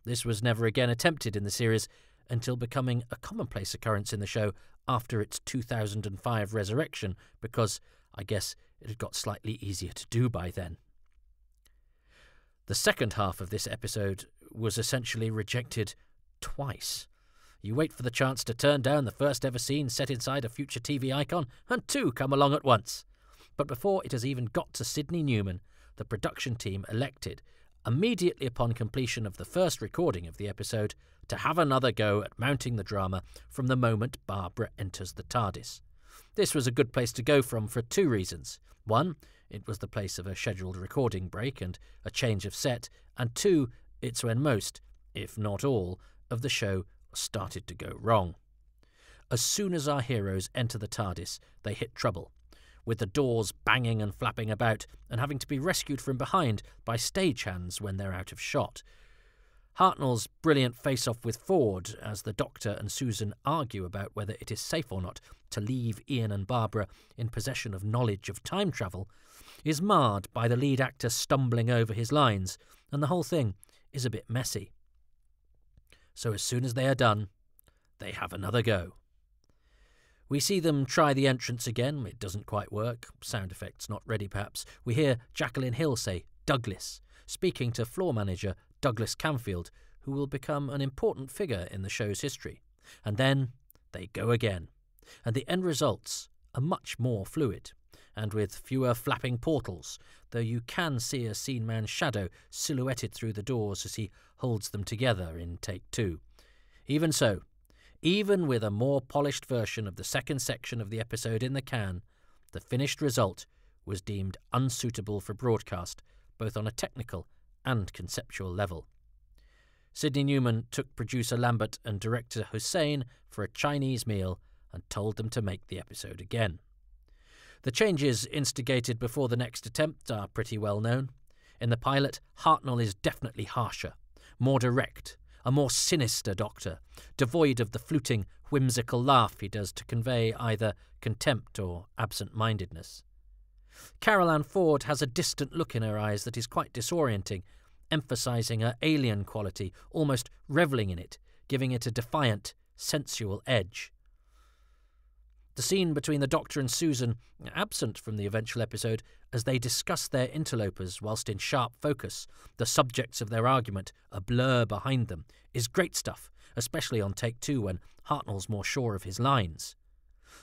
This was never again attempted in the series until becoming a commonplace occurrence in the show after its 2005 resurrection, because I guess it had got slightly easier to do by then. The second half of this episode was essentially rejected twice. You wait for the chance to turn down the first ever scene set inside a future TV icon, and two come along at once. But before it has even got to Sidney Newman, the production team elected, immediately upon completion of the first recording of the episode, to have another go at mounting the drama from the moment Barbara enters the TARDIS. This was a good place to go from for two reasons. One, it was the place of a scheduled recording break and a change of set, and two, it's when most, if not all, of the show started to go wrong. As soon as our heroes enter the TARDIS, they hit trouble, with the doors banging and flapping about and having to be rescued from behind by stagehands when they're out of shot. Hartnell's brilliant face-off with Ford, as the Doctor and Susan argue about whether it is safe or not to leave Ian and Barbara in possession of knowledge of time travel, is marred by the lead actor stumbling over his lines, and the whole thing is a bit messy. So as soon as they are done, they have another go. We see them try the entrance again. It doesn't quite work. Sound effects not ready, perhaps. We hear Jacqueline Hill say, "Douglas," speaking to floor manager Douglas Camfield, who will become an important figure in the show's history. And then they go again. And the end results are much more fluid, and with fewer flapping portals, though you can see a scene man's shadow silhouetted through the doors as he holds them together in take two. Even so, even with a more polished version of the second section of the episode in the can, the finished result was deemed unsuitable for broadcast, both on a technical and conceptual level. Sidney Newman took producer Lambert and director Hussein for a Chinese meal and told them to make the episode again. The changes instigated before the next attempt are pretty well known. In the pilot, Hartnell is definitely harsher, more direct, a more sinister Doctor, devoid of the fluting, whimsical laugh he does to convey either contempt or absent-mindedness. Carol Ann Ford has a distant look in her eyes that is quite disorienting, emphasising her alien quality, almost revelling in it, giving it a defiant, sensual edge. The scene between the Doctor and Susan, absent from the eventual episode, as they discuss their interlopers whilst in sharp focus, the subjects of their argument a blur behind them, is great stuff, especially on take two when Hartnell's more sure of his lines.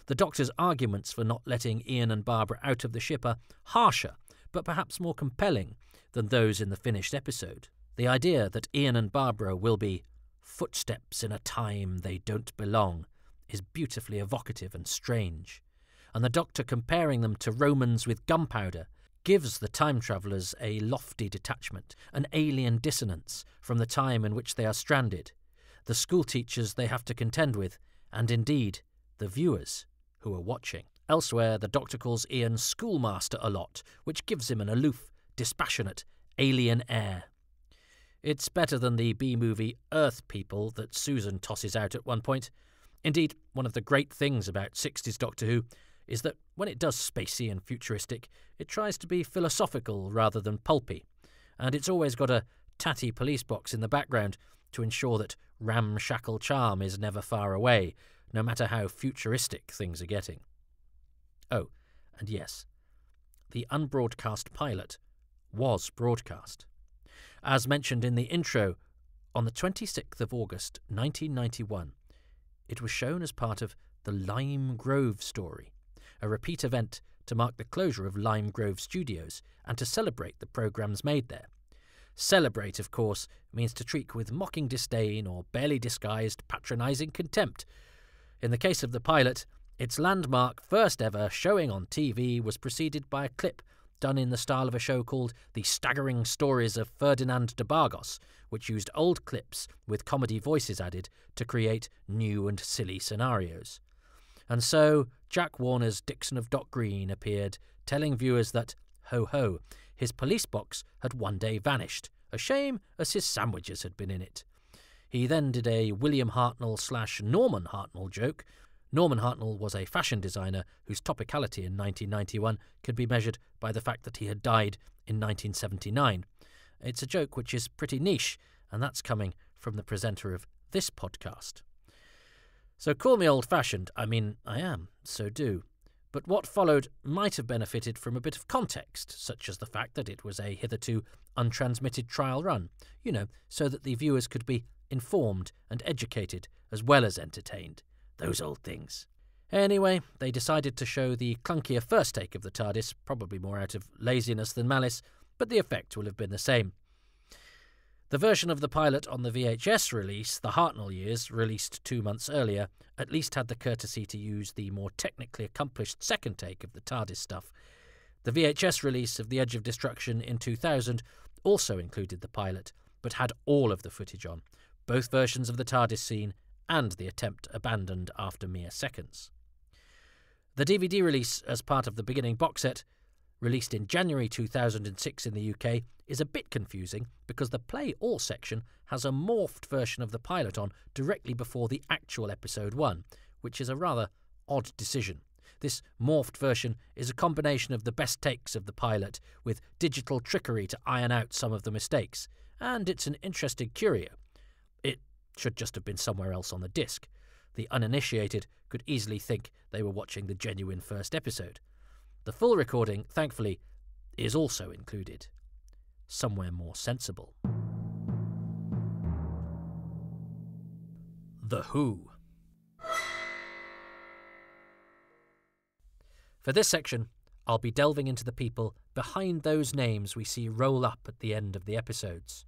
The Doctor's arguments for not letting Ian and Barbara out of the ship are harsher, but perhaps more compelling than those in the finished episode. The idea that Ian and Barbara will be footsteps in a time they don't belong is beautifully evocative and strange, and the Doctor comparing them to Romans with gunpowder gives the time travellers a lofty detachment, an alien dissonance from the time in which they are stranded, the schoolteachers they have to contend with, and indeed the viewers who are watching. Elsewhere, the Doctor calls Ian schoolmaster a lot, which gives him an aloof, dispassionate, alien air. It's better than the B-movie Earth People that Susan tosses out at one point. Indeed, one of the great things about 60s Doctor Who is that when it does spacey and futuristic, it tries to be philosophical rather than pulpy, and it's always got a tatty police box in the background to ensure that ramshackle charm is never far away, no matter how futuristic things are getting. Oh, and yes, the unbroadcast pilot was broadcast. As mentioned in the intro, on the 26th of August 1991, it was shown as part of the Lime Grove story, a repeat event to mark the closure of Lime Grove Studios and to celebrate the programmes made there. Celebrate, of course, means to treat with mocking disdain or barely disguised patronising contempt. In the case of the pilot, its landmark first ever showing on TV was preceded by a clip done in the style of a show called The Staggering Stories of Ferdinand de Bargos, which used old clips with comedy voices added to create new and silly scenarios. And so Jack Warner's Dixon of Dock Green appeared, telling viewers that, ho ho, his police box had one day vanished, a shame as his sandwiches had been in it. He then did a William Hartnell/Norman Hartnell joke. Norman Hartnell was a fashion designer whose topicality in 1991 could be measured by the fact that he had died in 1979. It's a joke which is pretty niche, and that's coming from the presenter of this podcast. So call me old-fashioned. I mean, I am, so do. But what followed might have benefited from a bit of context, such as the fact that it was a hitherto untransmitted trial run, so that the viewers could be informed and educated as well as entertained. Those old things. Anyway, they decided to show the clunkier first take of the TARDIS, probably more out of laziness than malice, but the effect will have been the same. The version of the pilot on the VHS release, The Hartnell Years, released 2 months earlier, at least had the courtesy to use the more technically accomplished second take of the TARDIS stuff. The VHS release of The Edge of Destruction in 2000 also included the pilot, but had all of the footage on, both versions of the TARDIS scene and the attempt abandoned after mere seconds. The DVD release as part of the beginning box set, released in January 2006 in the UK, is a bit confusing because the Play All section has a morphed version of the pilot on directly before the actual episode 1, which is a rather odd decision. This morphed version is a combination of the best takes of the pilot with digital trickery to iron out some of the mistakes, and it's an interesting curio. It should just have been somewhere else on the disc. The uninitiated could easily think they were watching the genuine first episode. The full recording, thankfully, is also included. Somewhere more sensible. The Who. For this section, I'll be delving into the people behind those names we see roll up at the end of the episodes.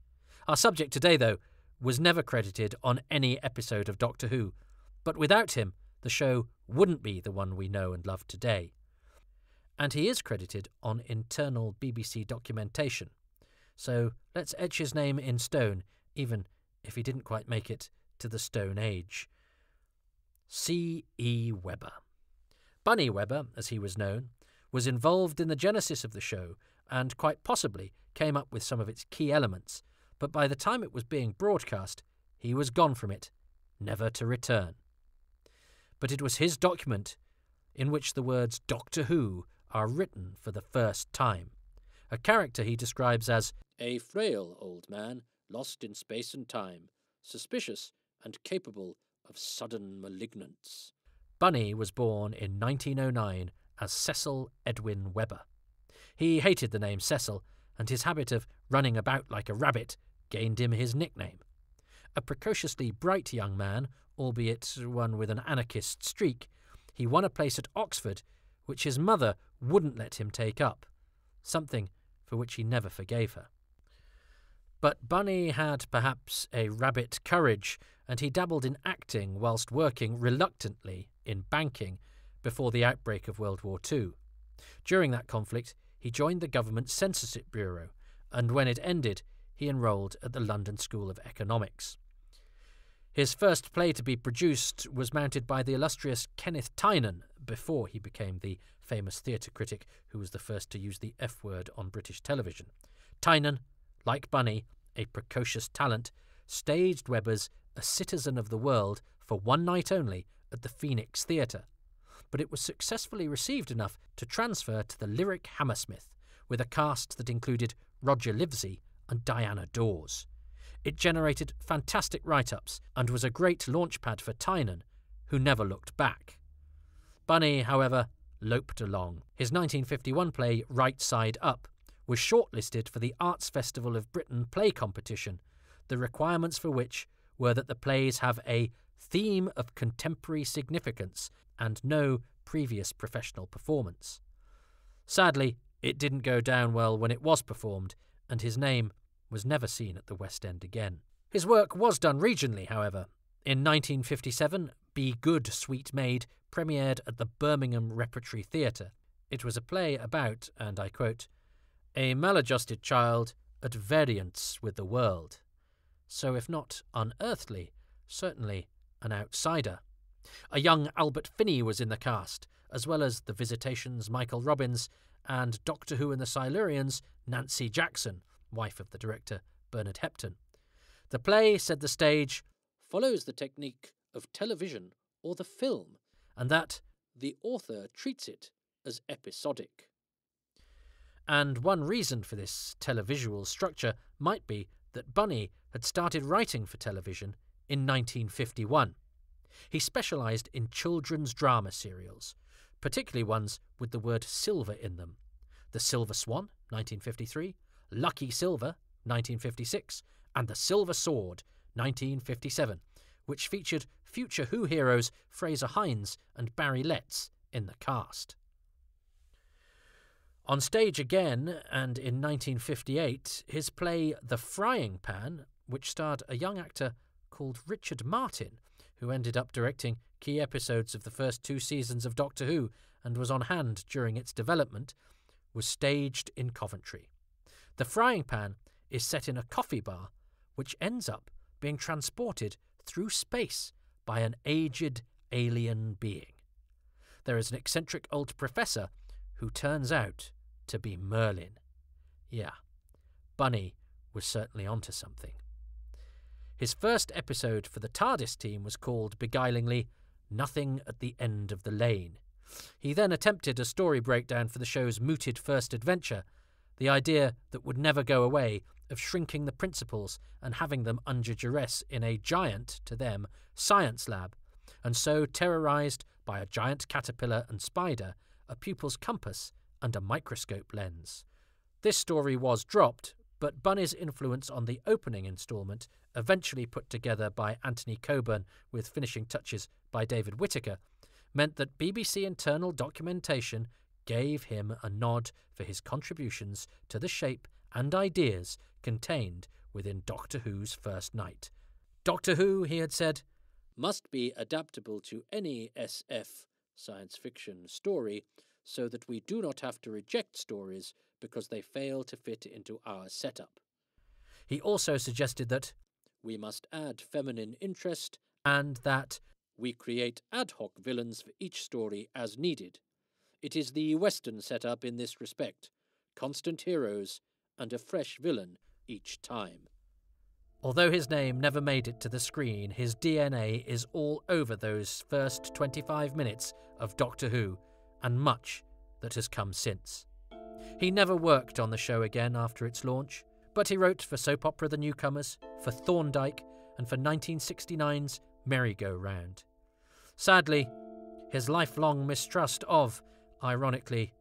Our subject today, though, was never credited on any episode of Doctor Who, but without him, the show wouldn't be the one we know and love today. And he is credited on internal BBC documentation. So let's etch his name in stone, even if he didn't quite make it to the Stone Age. C.E. Webber. Bunny Webber, as he was known, was involved in the genesis of the show and quite possibly came up with some of its key elements, but by the time it was being broadcast, he was gone from it, never to return. But it was his document in which the words Doctor Who are written for the first time, a character he describes as a frail old man lost in space and time, suspicious and capable of sudden malignance. Bunny was born in 1909 as Cecil Edwin Webber. He hated the name Cecil, and his habit of running about like a rabbit gained him his nickname. A precociously bright young man, albeit one with an anarchist streak, he won a place at Oxford which his mother wouldn't let him take up, something for which he never forgave her. But Bunny had perhaps a rabbit courage, and he dabbled in acting whilst working reluctantly in banking before the outbreak of World War II. During that conflict, he joined the government censorship bureau, and when it ended, he enrolled at the London School of Economics. His first play to be produced was mounted by the illustrious Kenneth Tynan before he became the famous theatre critic who was the first to use the F-word on British television. Tynan, like Bunny, a precocious talent, staged Webber's A Citizen of the World for one night only at the Phoenix Theatre, but it was successfully received enough to transfer to the Lyric Hammersmith, with a cast that included Roger Livesey and Diana Dawes. It generated fantastic write-ups and was a great launchpad for Tynan, who never looked back. Bunny, however, loped along. His 1951 play Right Side Up was shortlisted for the Arts Festival of Britain play competition, the requirements for which were that the plays have a theme of contemporary significance and no previous professional performance. Sadly, it didn't go down well when it was performed, and his name was never seen at the West End again. His work was done regionally, however. In 1957, Be Good, Sweet Maid premiered at the Birmingham Repertory Theatre. It was a play about, and I quote, A maladjusted child at variance with the world. So if not unearthly, certainly an outsider. A young Albert Finney was in the cast, as well as The Visitation's Michael Robbins and Doctor Who and the Silurians' Nancy Jackson, wife of the director Bernard Hepton. The play, said the stage, follows the technique of television or the film, and that the author treats it as episodic. And one reason for this televisual structure might be that Bunny had started writing for television in 1951. He specialised in children's drama serials, particularly ones with the word silver in them. The Silver Swan, 1953, Lucky Silver, 1956, and The Silver Sword, 1957, which featured future Who heroes Fraser Hines and Barry Letts in the cast. On stage again, and in 1958, his play The Frying Pan, which starred a young actor called Richard Martin, who ended up directing key episodes of the first 2 seasons of Doctor Who and was on hand during its development, was staged in Coventry. The Frying Pan is set in a coffee bar, which ends up being transported through space by an aged alien being. There is an eccentric old professor who turns out to be Merlin. Yeah, Bunny was certainly onto something. His first episode for the TARDIS team was called, beguilingly, Nothing at the End of the Lane. He then attempted a story breakdown for the show's mooted first adventure, the idea that would never go away of shrinking the principals and having them under duress in a giant, to them, science lab, and so terrorised by a giant caterpillar and spider, a pupil's compass, and a microscope lens. This story was dropped, but Bunny's influence on the opening instalment, eventually put together by Anthony Coburn with finishing touches by David Whittaker, meant that BBC internal documentation gave him a nod for his contributions to the shape and ideas contained within Doctor Who's first night. Doctor Who, he had said, must be adaptable to any SF science fiction story so that we do not have to reject stories because they fail to fit into our setup. He also suggested that we must add feminine interest and that we create ad hoc villains for each story as needed. It is the Western setup in this respect, constant heroes and a fresh villain each time. Although his name never made it to the screen, his DNA is all over those first 25 minutes of Doctor Who, and much that has come since. He never worked on the show again after its launch, but he wrote for soap opera The Newcomers, for Thorndike, and for 1969's Merry-Go-Round. Sadly, his lifelong mistrust of, ironically,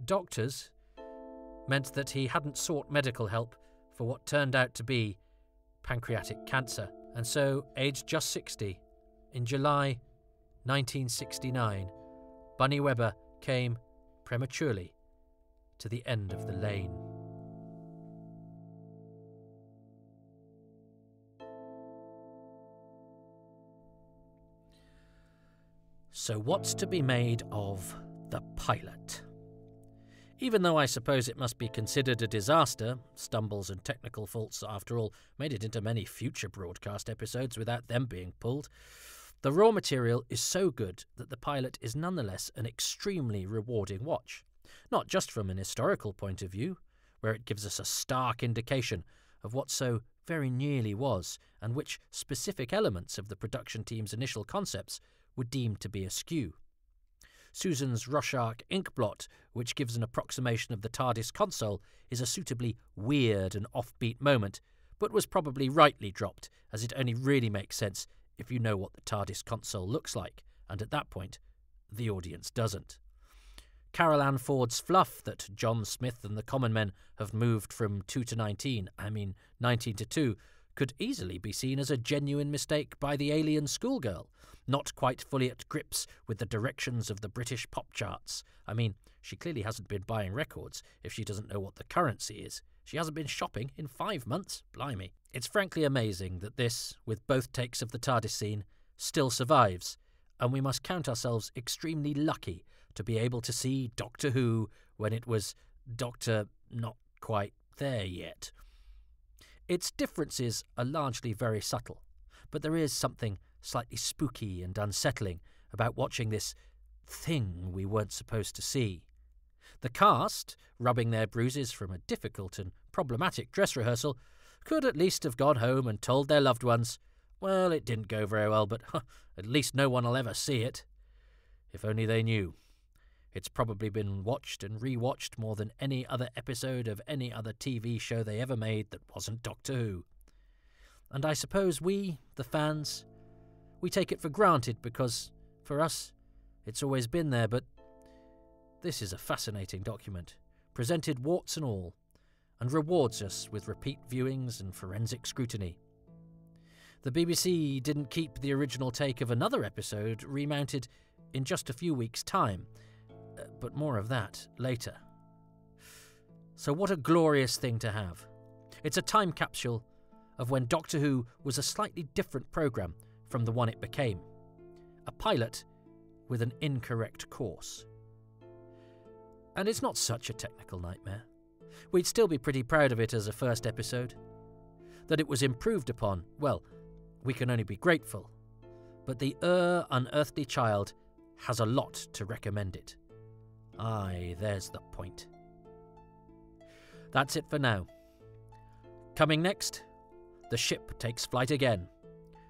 doctors meant that he hadn't sought medical help for what turned out to be pancreatic cancer, and so, aged just 60, in July 1969, Bunny Webber came, prematurely, to the end of the lane. So what's to be made of the pilot? Even though I suppose it must be considered a disaster, stumbles and technical faults, after all, made it into many future broadcast episodes without them being pulled, the raw material is so good that the pilot is nonetheless an extremely rewarding watch. Not just from an historical point of view, where it gives us a stark indication of what so very nearly was, and which specific elements of the production team's initial concepts were deemed to be askew. Susan's Rorschach ink blot, which gives an approximation of the TARDIS console, is a suitably weird and offbeat moment, but was probably rightly dropped, as it only really makes sense if you know what the TARDIS console looks like, and at that point, the audience doesn't. Carol Ann Ford's fluff that John Smith and the Common Men have moved from 2 to 19, 19 to 2, could easily be seen as a genuine mistake by the alien schoolgirl, not quite fully at grips with the directions of the British pop charts. She clearly hasn't been buying records if she doesn't know what the currency is. She hasn't been shopping in 5 months, blimey. It's frankly amazing that this, with both takes of the TARDIS scene, still survives, and we must count ourselves extremely lucky to be able to see Doctor Who when it was Doctor not quite there yet. Its differences are largely very subtle, but there is something slightly spooky and unsettling about watching this thing we weren't supposed to see. The cast, rubbing their bruises from a difficult and problematic dress rehearsal, could at least have gone home and told their loved ones, well, it didn't go very well, but at least no one will ever see it. If only they knew. It's probably been watched and re-watched more than any other episode of any other TV show they ever made that wasn't Doctor Who. And I suppose we, the fans, we take it for granted because, for us, it's always been there, but this is a fascinating document, presented warts and all, and rewards us with repeat viewings and forensic scrutiny. The BBC didn't keep the original take of another episode remounted in just a few weeks' time, but more of that later. So what a glorious thing to have. It's a time capsule of when Doctor Who was a slightly different programme from the one it became. A pilot with an incorrect course. And it's not such a technical nightmare. We'd still be pretty proud of it as a first episode. That it was improved upon, well, we can only be grateful. But the unearthly child has a lot to recommend it. Aye, there's the point. That's it for now. Coming next, the ship takes flight again.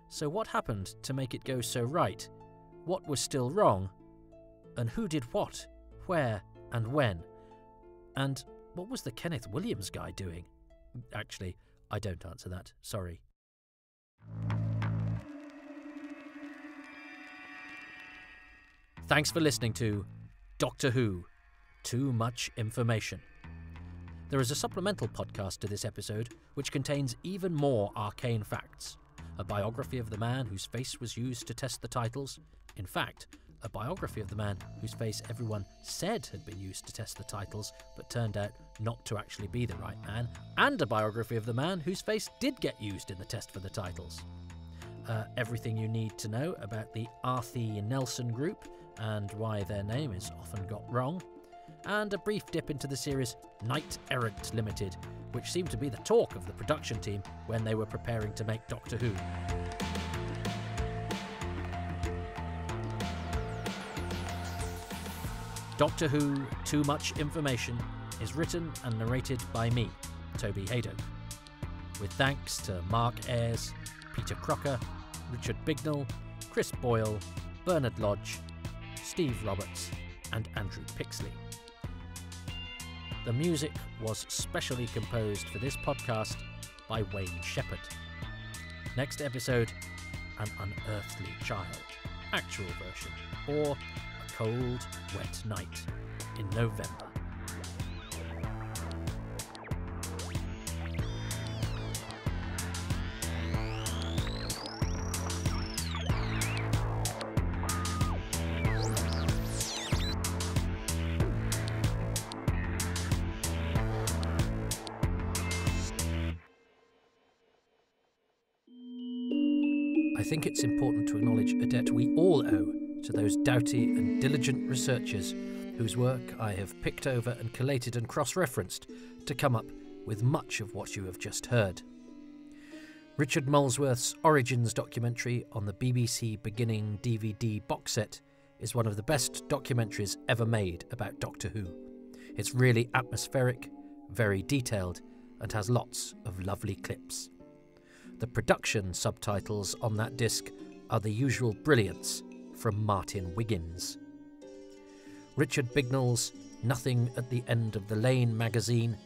So what happened to make it go so right? What was still wrong? And who did what, where, and when? And what was the Kenneth Williams guy doing? Actually, I don't answer that, sorry. Thanks for listening to Doctor Who, Too Much Information. There is a supplemental podcast to this episode which contains even more arcane facts. A biography of the man whose face was used to test the titles. In fact, a biography of the man whose face everyone said had been used to test the titles but turned out not to actually be the right man. And a biography of the man whose face did get used in the test for the titles. Everything you need to know about the Arthie Nelson Group and why their name is often got wrong, and a brief dip into the series Knight Errant Limited, which seemed to be the talk of the production team when they were preparing to make Doctor Who. Doctor Who, Too Much Information is written and narrated by me, Toby Hadoke, with thanks to Mark Ayres, Peter Crocker, Richard Bignell, Chris Boyle, Bernard Lodge, Steve Roberts, and Andrew Pixley. The music was specially composed for this podcast by Waen Shepherd. Next episode, An Unearthly Child, actual version, or A Cold, Wet Night in November. I think it's important to acknowledge a debt we all owe to those doughty and diligent researchers whose work I have picked over and collated and cross-referenced to come up with much of what you have just heard. Richard Molesworth's Origins documentary on the BBC Beginning DVD box set is one of the best documentaries ever made about Doctor Who. It's really atmospheric, very detailed, and has lots of lovely clips. The production subtitles on that disc are the usual brilliance from Martin Wiggins. Richard Bignell's Nothing at the End of the Lane magazine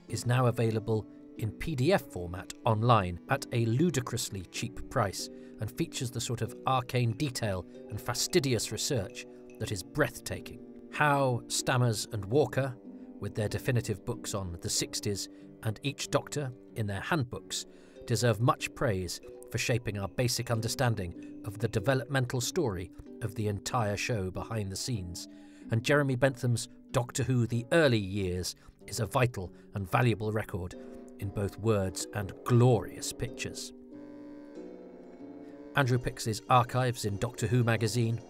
is now available in PDF format online at a ludicrously cheap price and features the sort of arcane detail and fastidious research that is breathtaking. Howe, Stammers and Walker, with their definitive books on the 60s and each Doctor in their handbooks, deserve much praise for shaping our basic understanding of the developmental story of the entire show behind the scenes, and Jeremy Bentham's Doctor Who The Early Years is a vital and valuable record in both words and glorious pictures. Andrew Pixley's archives in Doctor Who magazine,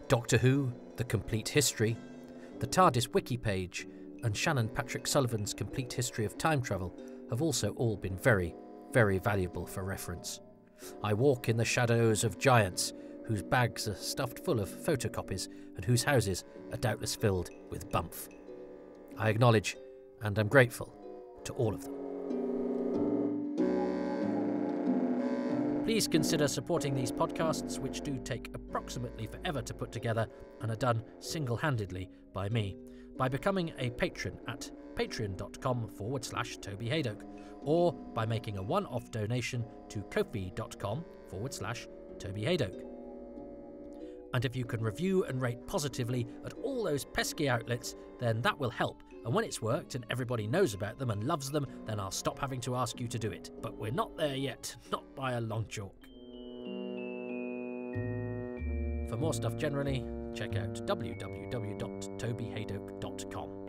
Doctor Who, The Complete History, the TARDIS wiki page, and Shannon Patrick Sullivan's Complete History of Time Travel have also all been very, very valuable for reference. I walk in the shadows of giants whose bags are stuffed full of photocopies and whose houses are doubtless filled with bumf. I acknowledge and am grateful to all of them. Please consider supporting these podcasts, which do take approximately forever to put together and are done single-handedly by me, by becoming a patron at patreon.com/Toby Hadoke, or by making a one-off donation to ko-fi.com/Toby Hadoke. And if you can review and rate positively at all those pesky outlets, then that will help. And when it's worked and everybody knows about them and loves them, then I'll stop having to ask you to do it. But we're not there yet, not by a long chalk. For more stuff generally, check out www.tobyhadoke.com.